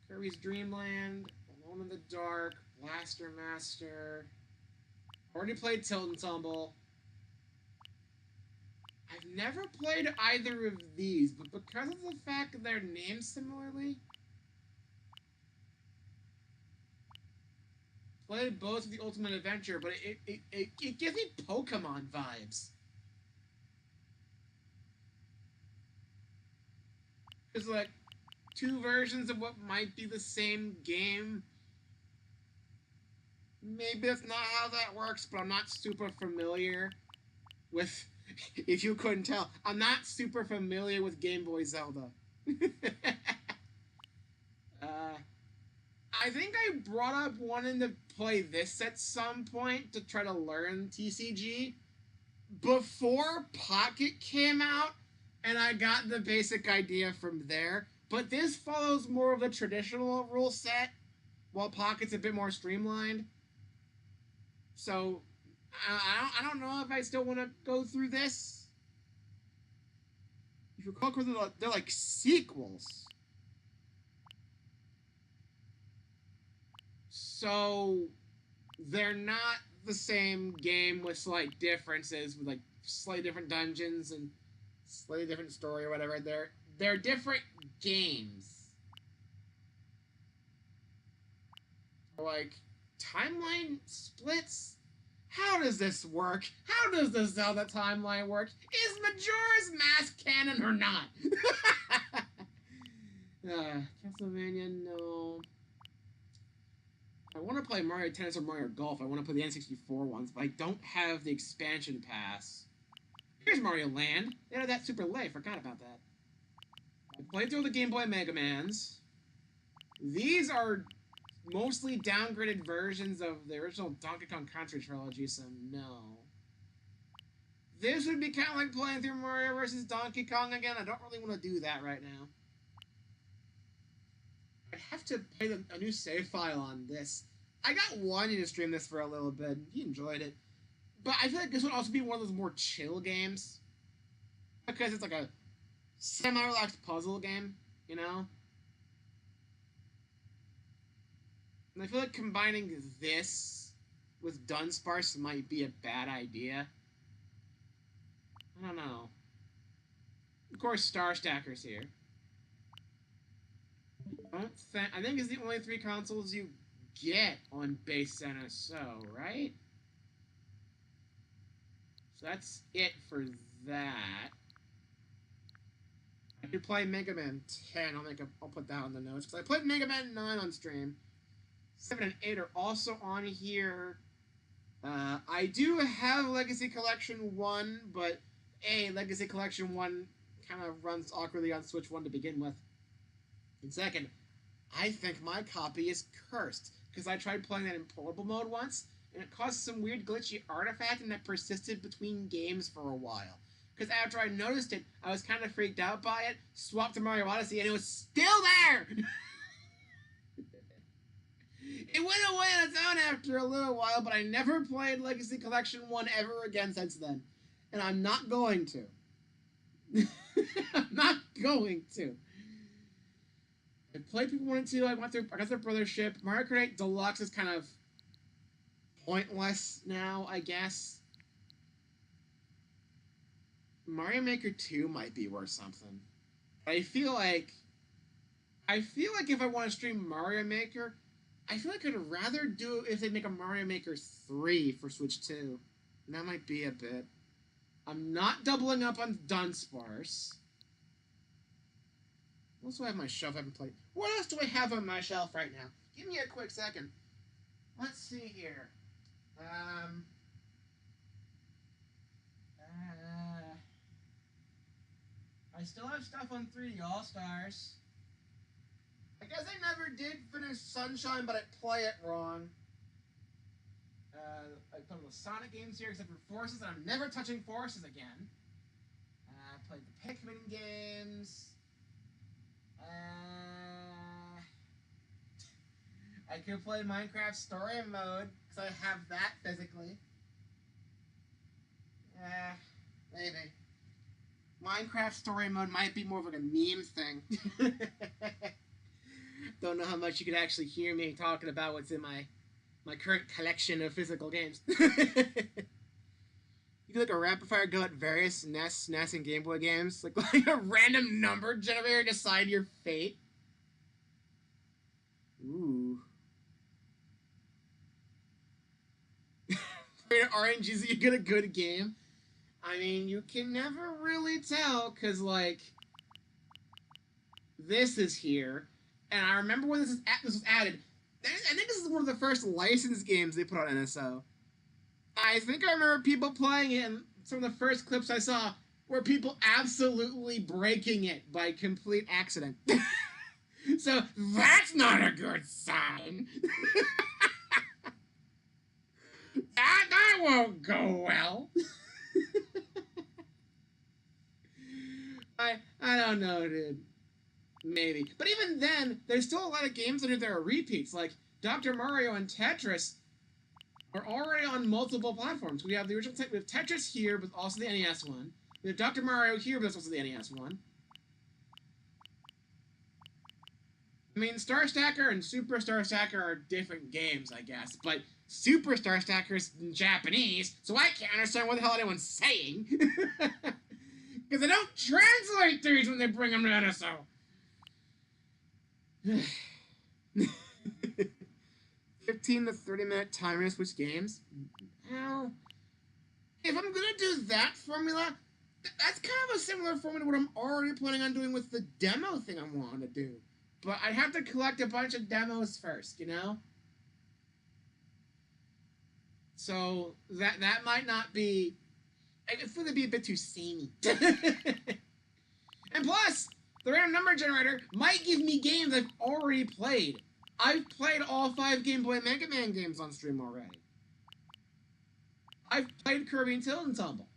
[SPEAKER 1] Kirby's Dream Land, Alone in the Dark, Blaster Master. Already played Tilt and Tumble. I've never played either of these, but because of the fact that they're named similarly, played both of the Ultimate Adventure, but it gives me Pokemon vibes. It's like two versions of what might be the same game. Maybe that's not how that works, but I'm not super familiar with, if you couldn't tell, I'm not super familiar with Game Boy Zelda. I think I brought up wanting to play this at some point to try to learn TCG before Pocket came out, and I got the basic idea from there. But this follows more of the traditional rule set, while Pocket's a bit more streamlined. So, I don't know if I still want to go through this. If you recall, they're like sequels. So, they're not the same game with slight differences, with like slightly different dungeons and slightly different story or whatever. They're different games. Like, timeline splits? How does this work? How does the Zelda timeline work? Is Majora's Mask canon or not? Castlevania, no. I want to play Mario Tennis or Mario Golf. I want to play the N64 ones, but I don't have the expansion pass. Here's Mario Land. They added that super late. Forgot about that. I played through the Game Boy Mega Mans. These are mostly downgraded versions of the original Donkey Kong Country trilogy, so no. This would be kind of like playing through Mario vs. Donkey Kong again. I don't really want to do that right now. I have to play a new save file on this. I got wanting to stream this for a little bit. He enjoyed it. But I feel like this would also be one of those more chill games. Because it's like a semi-relaxed puzzle game, you know? And I feel like combining this with Dunsparce might be a bad idea. I don't know. Of course, Star Stacker's here. I think it's the only 3 consoles you get on base NSO, right? So that's it for that. I could play Mega Man 10. I'll put that on the notes because I played Mega Man 9 on stream. 7 and 8 are also on here. I do have Legacy Collection 1, but Legacy Collection 1 kind of runs awkwardly on Switch 1 to begin with. And second, I think my copy is cursed, because I tried playing that in portable mode once, and it caused some weird glitchy artifact, and that persisted between games for a while. Because after I noticed it, I was kind of freaked out by it, swapped to Mario Odyssey, and it was still there! It went away on its own after a little while, but I never played Legacy Collection 1 ever again since then. And I'm not going to. I'm not going to. I played People 1 and 2, I got their brothership. Mario Kart 8 Deluxe is kind of pointless now, I guess. Mario Maker 2 might be worth something. I feel like if I want to stream Mario Maker, I feel like I'd rather do it if they make a Mario Maker 3 for Switch 2. And that might be a bit. I'm not doubling up on Dunsparce. What else do I have on my shelf I haven't played? What else do I have on my shelf right now? Give me a quick second. Let's see here. I still have stuff on 3D All-Stars. I guess I never did finish Sunshine, but I play it wrong. I put all the Sonic games here, except for Forces, and I'm never touching Forces again. I played the Pikmin games. I could play Minecraft Story Mode, because I have that physically. Maybe. Minecraft Story Mode might be more of like a meme thing. Don't know how much you could actually hear me talking about what's in my current collection of physical games. You could like a rapid fire go at various NES, and Game Boy games, like a random number generator decide your fate. Ooh. RNG so you get a good game. I mean, you can never really tell, because, like, this is here, and I remember when this was added. I think this is one of the first licensed games they put on NSO. I think I remember people playing it, and some of the first clips I saw were people absolutely breaking it by complete accident. So, that's not a good sign. That won't go well. I don't know, dude. Maybe. But even then, there's still a lot of games that are repeats. Like, Dr. Mario and Tetris are already on multiple platforms. We have the original we have Tetris here, but also the NES one. We have Dr. Mario here, but also the NES one. I mean, Star Stacker and Super Star Stacker are different games, I guess. But Super Star Stacker is in Japanese, so I can't understand what the hell anyone's saying. Because they don't translate these when they bring them to NSO. 15 to 30-minute timer to switch games? Well, if I'm going to do that formula, that's kind of a similar formula to what I'm already planning on doing with the demo thing I want to do. But I'd have to collect a bunch of demos first, you know? So that might not be... I feel it'd be a bit too samey. And plus, the random number generator might give me games I've already played. I've played all 5 Game Boy Mega Man games on stream already. I've played Kirby and Tilt and Tumble.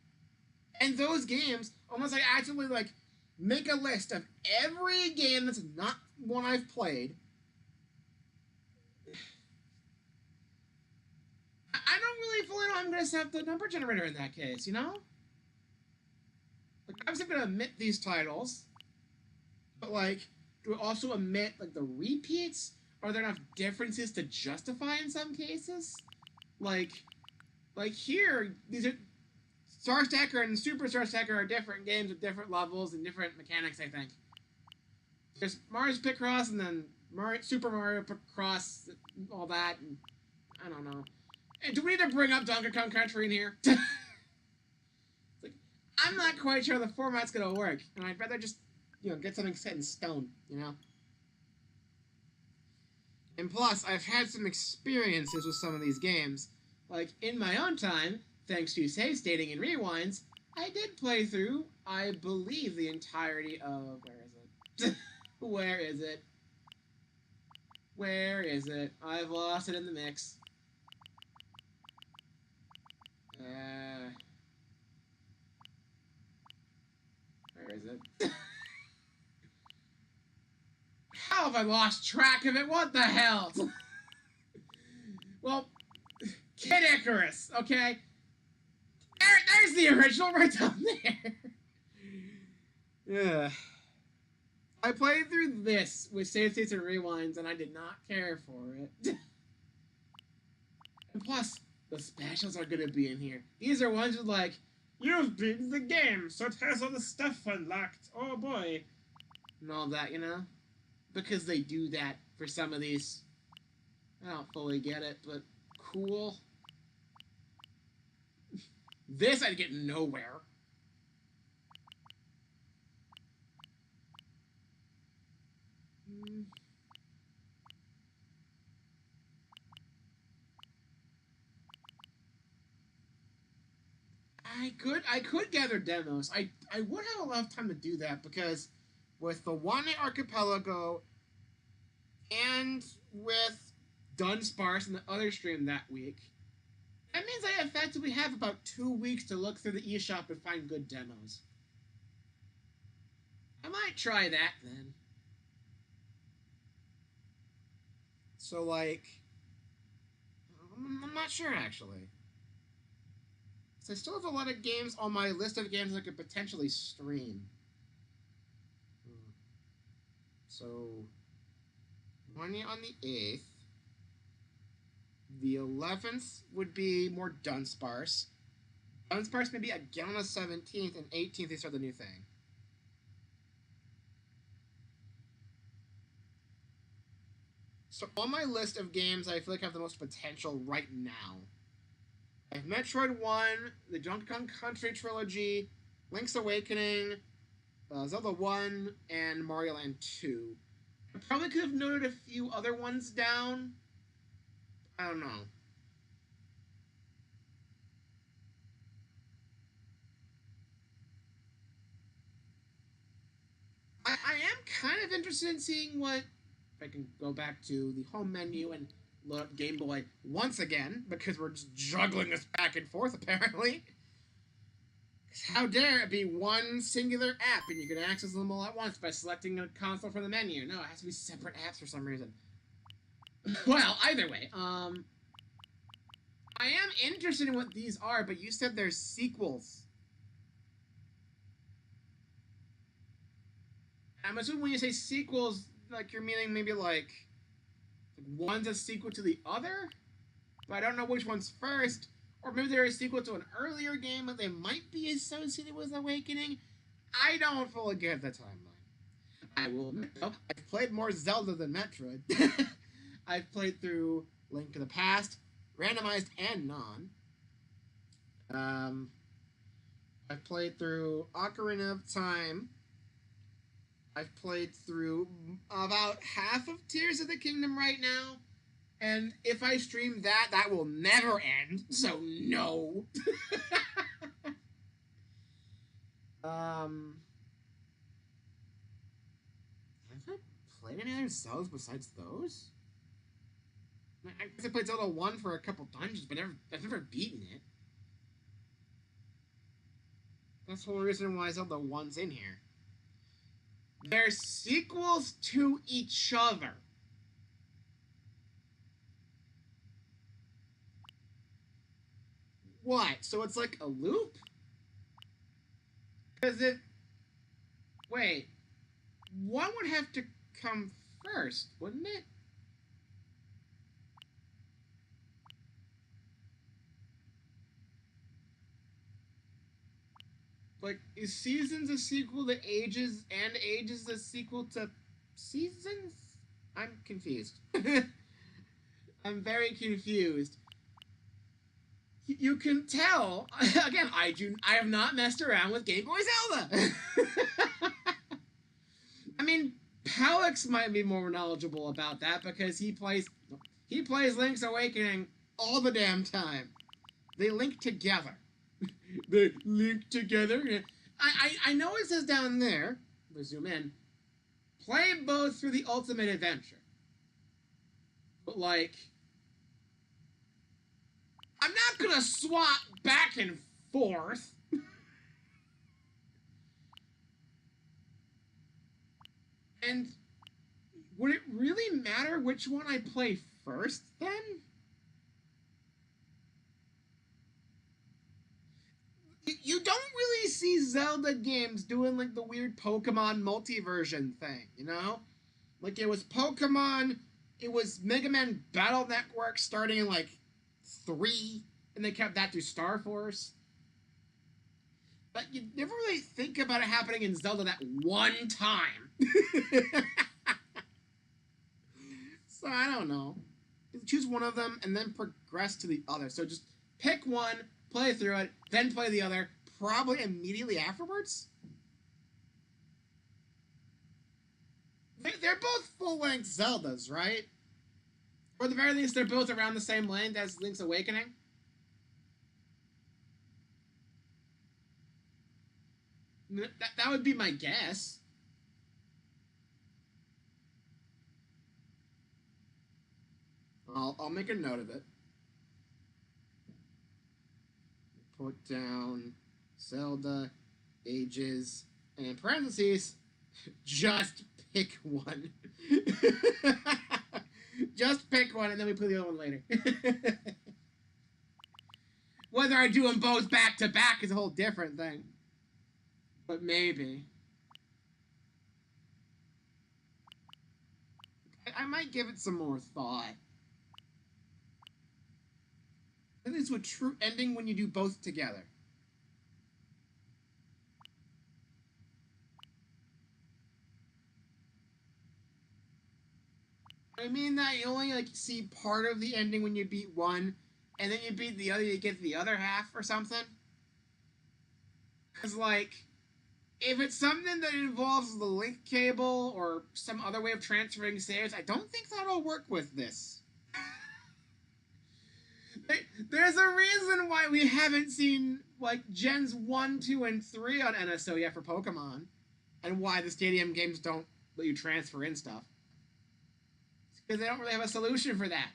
[SPEAKER 1] And those games, almost like actually like make a list of every game that's not one I've played. I don't really fully know I'm going to set up the number generator in that case, you know? Like, I'm just going to omit these titles. But, like, do I also omit, like, the repeats? Are there enough differences to justify in some cases? Like here, these are... Star Stacker and Super Star Stacker are different games with different levels and different mechanics, I think. There's Mario's Picross and then Super Mario Picross, all that, and I don't know. And do we need to bring up Donkey Kong Country in here? Like, I'm not quite sure the format's gonna work, and I'd rather just, get something set in stone, you know? And plus, I've had some experiences with some of these games. Like, in my own time, thanks to save stating and rewinds, I did play through, I believe, the entirety of... Where is it? Where is it? Where is it? I've lost it in the mix. Where is it? How have I lost track of it? What the hell? Well, Kid Icarus, okay? There's the original right down there. Yeah. I played through this with save states and rewinds, and I did not care for it. And plus, the specials are gonna be in here. These are ones with like, you've beaten the game, so it has all the stuff unlocked. Oh boy. And all that, you know? Because they do that for some of these. I don't fully get it, but cool. This I'd get nowhere. I could gather demos. I would have a lot of time to do that because with the One Night Archipelago and with Dunsparce and the other stream that week, that means I effectively have about 2 weeks to look through the eShop and find good demos. I might try that then. So, like, I'm not sure, actually. So I still have a lot of games on my list of games I could potentially stream. So, one on the 8th. The 11th would be more Dunsparce. Dunsparce maybe again on the 17th, and 18th they start the new thing. So on my list of games I feel like have the most potential right now, I have Metroid 1, the Donkey Kong Country trilogy, Link's Awakening, Zelda 1, and Mario Land 2. I probably could have noted a few other ones down. I don't know. I am kind of interested in seeing what. If I can go back to the home menu and load up Game Boy once again, because we're just juggling this back and forth apparently. How dare it be one singular app and you can access them all at once by selecting a console from the menu? No, it has to be separate apps for some reason. Well, either way, I am interested in what these are, but you said they're sequels. I'm assuming when you say sequels, like you're meaning maybe like one's a sequel to the other, but I don't know which one's first. Or maybe they're a sequel to an earlier game, but they might be associated with Awakening. I don't fully get the timeline. I will admit, though, I've played more Zelda than Metroid. I've played through Link to the Past, randomized and non. I've played through Ocarina of Time. I've played through about half of Tears of the Kingdom right now. And if I stream that, that will never end. So no. Have I played any other Zeldas besides those? I guess I played Zelda 1 for a couple dungeons, but I've never beaten it. That's the whole reason why Zelda 1's in here. They're sequels to each other. What? So it's like a loop? Because it... Wait. One would have to come first, wouldn't it? Like, is Seasons a sequel to Ages, and Ages a sequel to Seasons? I'm confused. I'm very confused. You can tell, again, I have not messed around with Game Boy Zelda. I mean, Palix might be more knowledgeable about that because he plays Link's Awakening all the damn time. They link together. They link together. I know it says down there, let's zoom in, play both through the Ultimate Adventure. But like, I'm not gonna swap back and forth. And would it really matter which one I play first then? You don't really see Zelda games doing like the weird Pokemon multi-version thing, you know? Like it was Pokemon, it was Mega Man Battle Network starting in like 3, and they kept that through Star Force. But you never really think about it happening in Zelda that one time. So I don't know. Choose one of them and then progress to the other. So just pick one, play through it, then play the other, probably immediately afterwards. They're both full-length Zeldas, right? Or at the very least, they're both around the same length as Link's Awakening. That would be my guess. I'll make a note of it. Put down Zelda, Ages, and in parentheses, just pick one. Just pick one and then we play the other one later. Whether I do them both back to back is a whole different thing. But maybe. I might give it some more thought. I think it's a true ending when you do both together. I mean that you only like see part of the ending when you beat one, and then you beat the other, you get the other half or something. Cause like, if it's something that involves the link cable or some other way of transferring saves, I don't think that'll work with this. There's a reason why we haven't seen like Gens 1, 2, and 3 on NSO yet for Pokemon, and why the Stadium games don't let you transfer in stuff. It's because they don't really have a solution for that.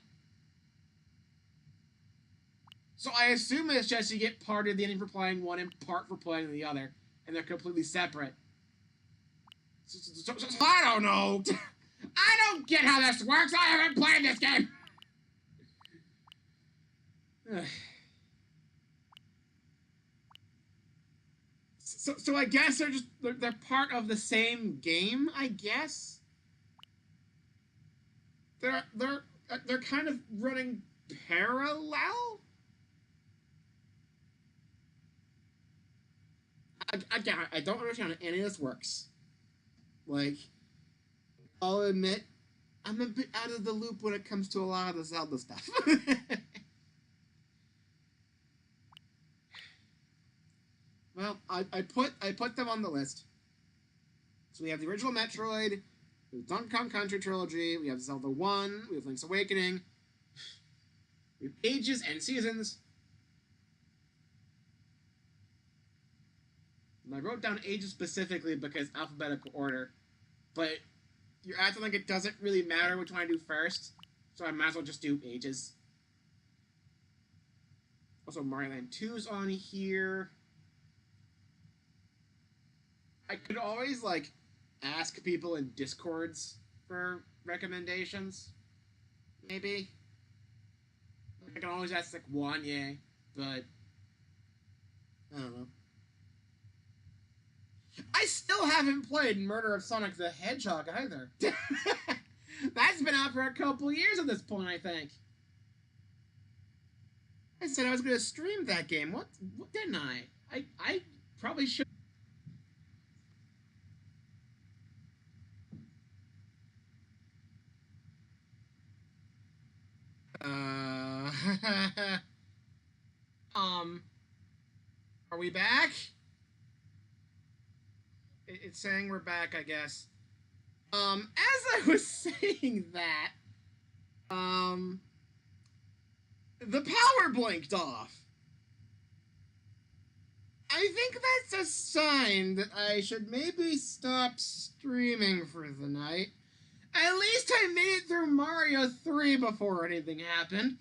[SPEAKER 1] So I assume it's just you get part of the ending for playing one and part for playing the other, and they're completely separate. So I don't know. I don't get how this works. I haven't played this game. So I guess they're part of the same game. I guess they're kind of running parallel. I don't understand how any of this works. Like, I'll admit, I'm a bit out of the loop when it comes to a lot of the Zelda stuff. Well, I put them on the list. So we have the original Metroid, the Donkey Kong Country trilogy, we have Zelda 1, we have Link's Awakening, we have Ages and Seasons. And I wrote down Ages specifically because alphabetical order, but you're acting like it doesn't really matter which one I do first, so I might as well just do Ages. Also, Mario Land 2's on here. I could always, like, ask people in Discords for recommendations. Maybe. I can always ask, like, Wanye, but I don't know. I still haven't played Murder of Sonic the Hedgehog either. That's been out for a couple years at this point, I think. I said I was going to stream that game. What didn't I? I probably should. Are we back? It's saying we're back, I guess. As I was saying that, the power blinked off. I think that's a sign that I should maybe stop streaming for the night. At least I made it through Mario 3 before anything happened.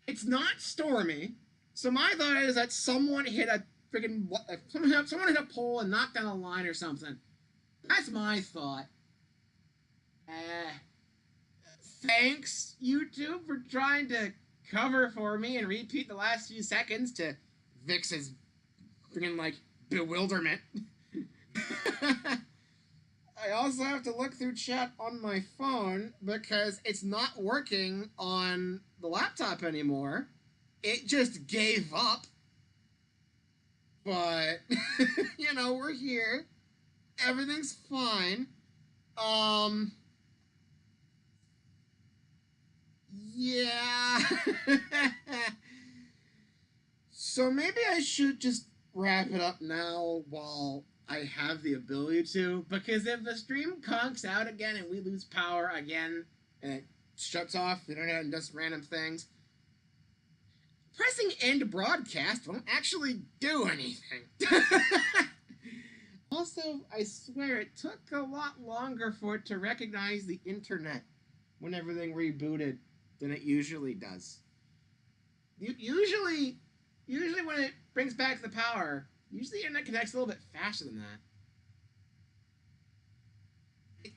[SPEAKER 1] It's not stormy, so my thought is that someone hit a freaking someone hit a pole and knocked down a line or something. That's my thought. Thanks, YouTube, for trying to cover for me and repeat the last few seconds to Vix's freaking, like, bewilderment. I also have to look through chat on my phone because it's not working on the laptop anymore. It just gave up. But, you know, we're here. Everything's fine. Yeah. So maybe I should just wrap it up now while I have the ability to, because if the stream conks out again and we lose power again and it shuts off the internet and does random things, pressing end broadcast won't actually do anything. Also, I swear it took a lot longer for it to recognize the internet when everything rebooted than it usually does. Usually when it brings back the power, usually the internet connects a little bit faster than that.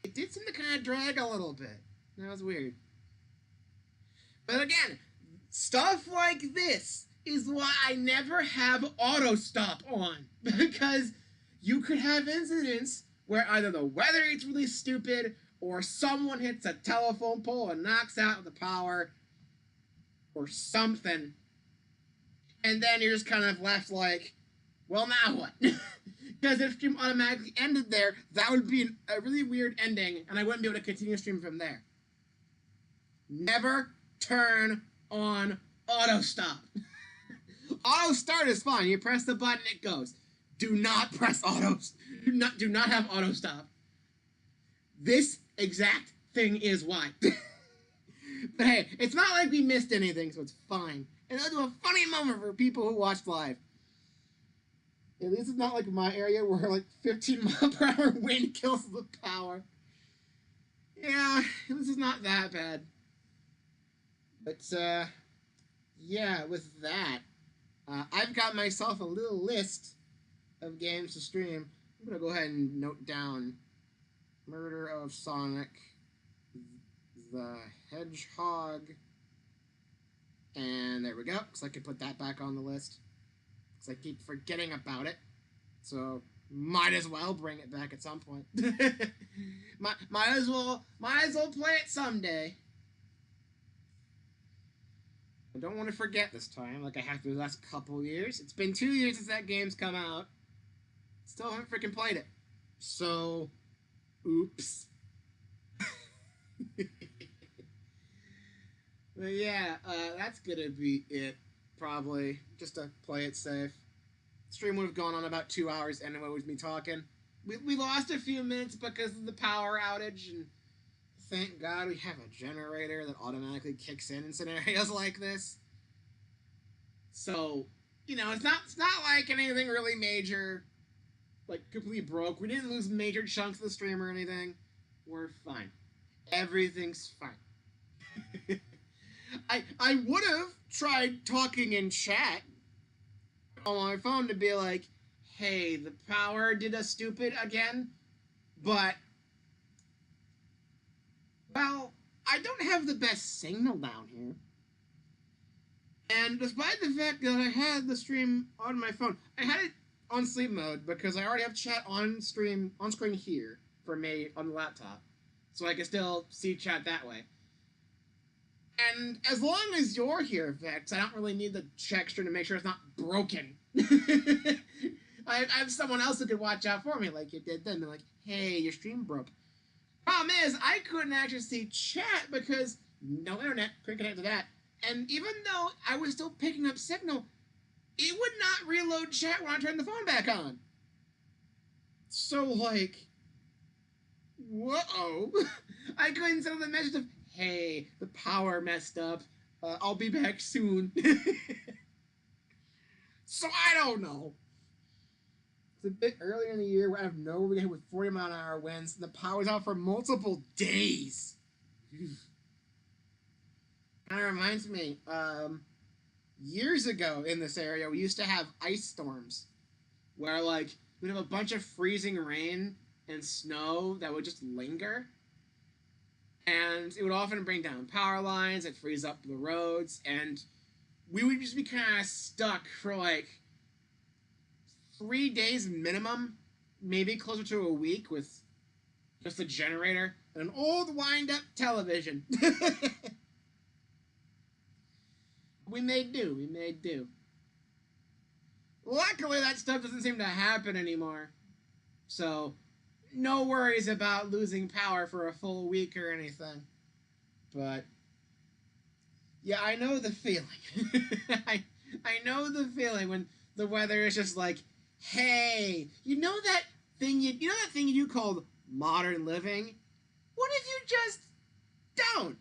[SPEAKER 1] It did seem to kind of drag a little bit. That was weird. But again, stuff like this is why I never have auto stop on. Because you could have incidents where either the weather is really stupid or someone hits a telephone pole and knocks out the power or something. And then you're just kind of left like, well, now what? Because if stream automatically ended there, that would be a really weird ending, and I wouldn't be able to continue stream from there. Never turn on auto stop. Auto start is fine. You press the button, it goes. Do not press auto. Do not have auto stop. This exact thing is why. But hey, it's not like we missed anything, so it's fine. And I'll do a funny moment for people who watch live. At least it's not like my area where like 15-mile-per-hour wind kills the power. Yeah, this is not that bad. But, yeah, with that, I've got myself a little list of games to stream. I'm going to go ahead and note down Murder of Sonic, the Hedgehog, and there we go, because I can put that back on the list. Because I keep forgetting about it. So, might as well bring it back at some point. might as well play it someday. I don't want to forget this time, like I have to the last couple years. It's been 2 years since that game's come out. Still haven't freaking played it. So, oops. But yeah, that's gonna be it, probably, just to play it safe. Stream would have gone on about 2 hours anyway with me talking. We lost a few minutes because of the power outage, and thank God we have a generator that automatically kicks in scenarios like this. So, it's not like anything really major, like completely broke. We didn't lose major chunks of the stream or anything. We're fine. Everything's fine. I would have tried talking in chat on my phone to be like, hey, the power did a stupid again, but, well, I don't have the best signal down here. And despite the fact that I had the stream on my phone, I had it on sleep mode because I already have chat on screen here for me on the laptop. So I can still see chat that way. And as long as you're here, Vex, I don't really need the check string to make sure it's not broken. I have someone else who could watch out for me like you did then. They're like, hey, your stream broke. Problem is, I couldn't actually see chat because no internet, couldn't connect to that. And even though I was still picking up signal, it would not reload chat when I turned the phone back on. So, like, whoa. I couldn't send the message of, hey, the power messed up. I'll be back soon. So I don't know. It's a bit earlier in the year where I have nowhere we hit with 40-mile-an-hour winds, and the power's out for multiple days. Kind of reminds me, years ago in this area, we used to have ice storms where, like, we'd have a bunch of freezing rain and snow that would just linger. And it would often bring down power lines, it'd freeze up the roads, and we would just be kind of stuck for, like, 3 days minimum, maybe closer to a week with just a generator and an old wind-up television. We made do. Luckily, that stuff doesn't seem to happen anymore. So, no worries about losing power for a full week or anything. But, yeah, I know the feeling. I know the feeling when the weather is just like, hey, you know that thing you do called modern living? What if you just don't?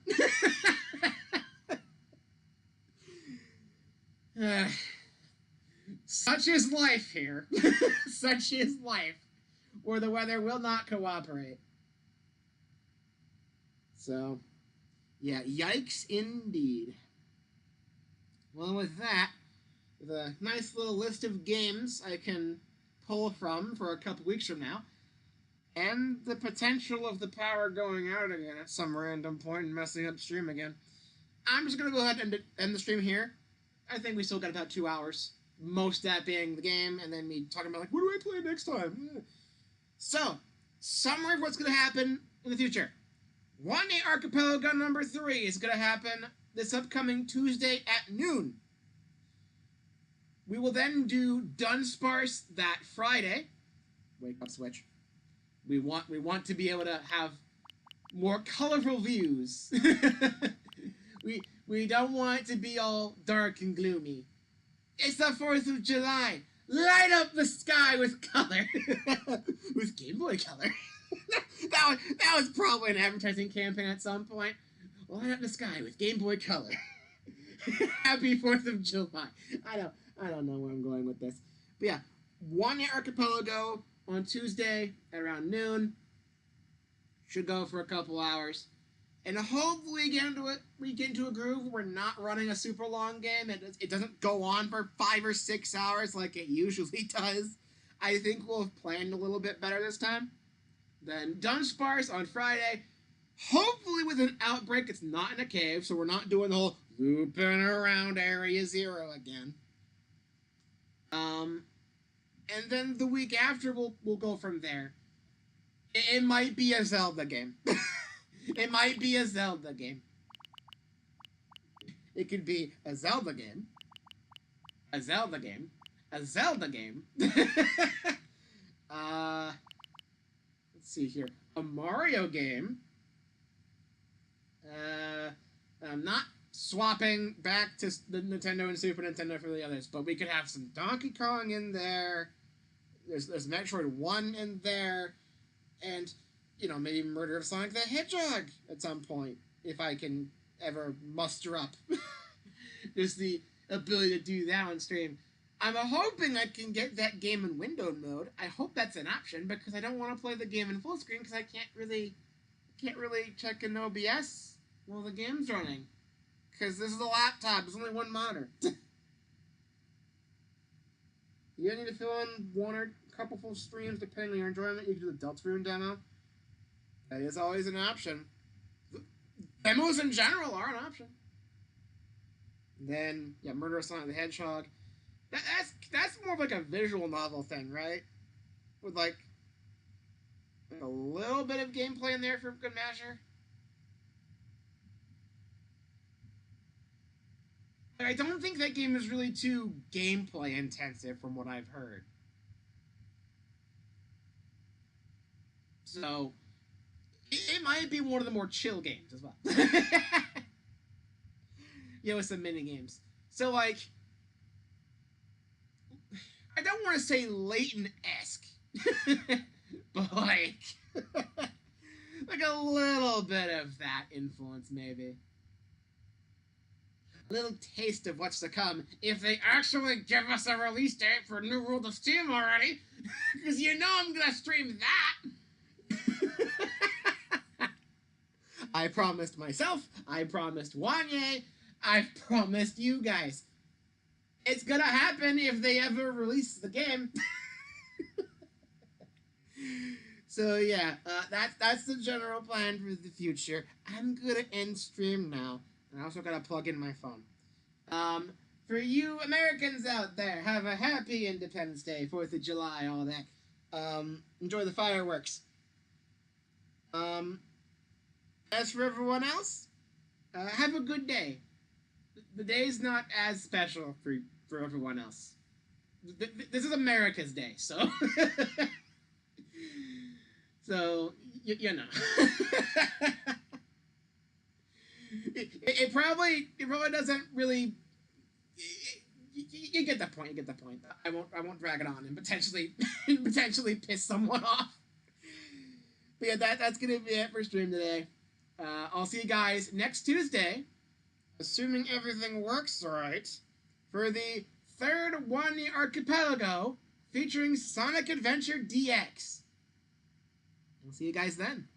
[SPEAKER 1] Such is life here. Such is life, where the weather will not cooperate. So, yeah, yikes indeed. Well, with that, the nice little list of games I can pull from for a couple weeks from now, and the potential of the power going out again at some random point and messing up stream again, I'm just gonna go ahead and end the stream here. I think we still got about 2 hours. Most of that being the game, and then me talking about like, what do I play next time? So, summary of what's gonna happen in the future. 1-Day Archipelago number 3 is gonna happen this upcoming Tuesday at noon. We will then do Dunsparce that Friday. Wake up, Switch. We want to be able to have more colorful views. we don't want it to be all dark and gloomy. It's the 4th of July. Light up the sky with color. With Game Boy Color. that was probably an advertising campaign at some point. Light up the sky with Game Boy Color. Happy 4th of July. I don't know where I'm going with this. But yeah, 1-Day Archipelago on Tuesday at around noon. Should go for a couple hours. And hopefully we get into a groove. We're not running a super long game. It doesn't go on for 5 or 6 hours like it usually does. I think we'll have planned a little bit better this time. Then Dunsparce on Friday. Hopefully with an outbreak, it's not in a cave, so we're not doing the whole looping around Area 0 again. And then the week after, we'll go from there. It might be a Zelda game. It might be a Zelda game. It could be a Zelda game. A Zelda game. A Zelda game. Let's see here. A Mario game. I'm not swapping back to the Nintendo and Super Nintendo for the others, but we could have some Donkey Kong in there. There's Metroid 1 in there. And, you know, maybe Murder of Sonic the Hedgehog at some point, if I can ever muster up just the ability to do that on stream. I'm hoping I can get that game in windowed mode. I hope that's an option, because I don't want to play the game in full screen, because I can't really check in OBS while the game's running. Because this is a laptop, there's only one monitor. You need to fill in one or a couple full streams depending on your enjoyment. You can do the Deltarune demo. That is always an option. Demos in general are an option. Then, yeah, Murder of Sonic the Hedgehog. That's more of like a visual novel thing, right? With like a little bit of gameplay in there for good measure. I don't think that game is really too gameplay intensive from what I've heard. So, it might be one of the more chill games as well. Yeah, with some mini games. So, like, I don't want to say Layton-esque, but like a little bit of that influence, maybe. A little taste of what's to come if they actually give us a release date for New World of Steam already, because you know I'm gonna stream that. I promised myself, I promised Wanye, I've promised you guys. It's gonna happen if they ever release the game. So yeah, that's the general plan for the future. I'm gonna end stream now. I also gotta plug in my phone. For you Americans out there, have a happy Independence Day, 4th of July, all that. Enjoy the fireworks. As for everyone else, have a good day. The day's not as special for everyone else. This is America's day, so... So, you know. It probably doesn't really... You get the point, I won't drag it on and potentially piss someone off. But yeah, that's gonna be it for stream today. I'll see you guys next Tuesday, assuming everything works right, for the third 1-Day Archipelago featuring Sonic Adventure DX. We'll see you guys then.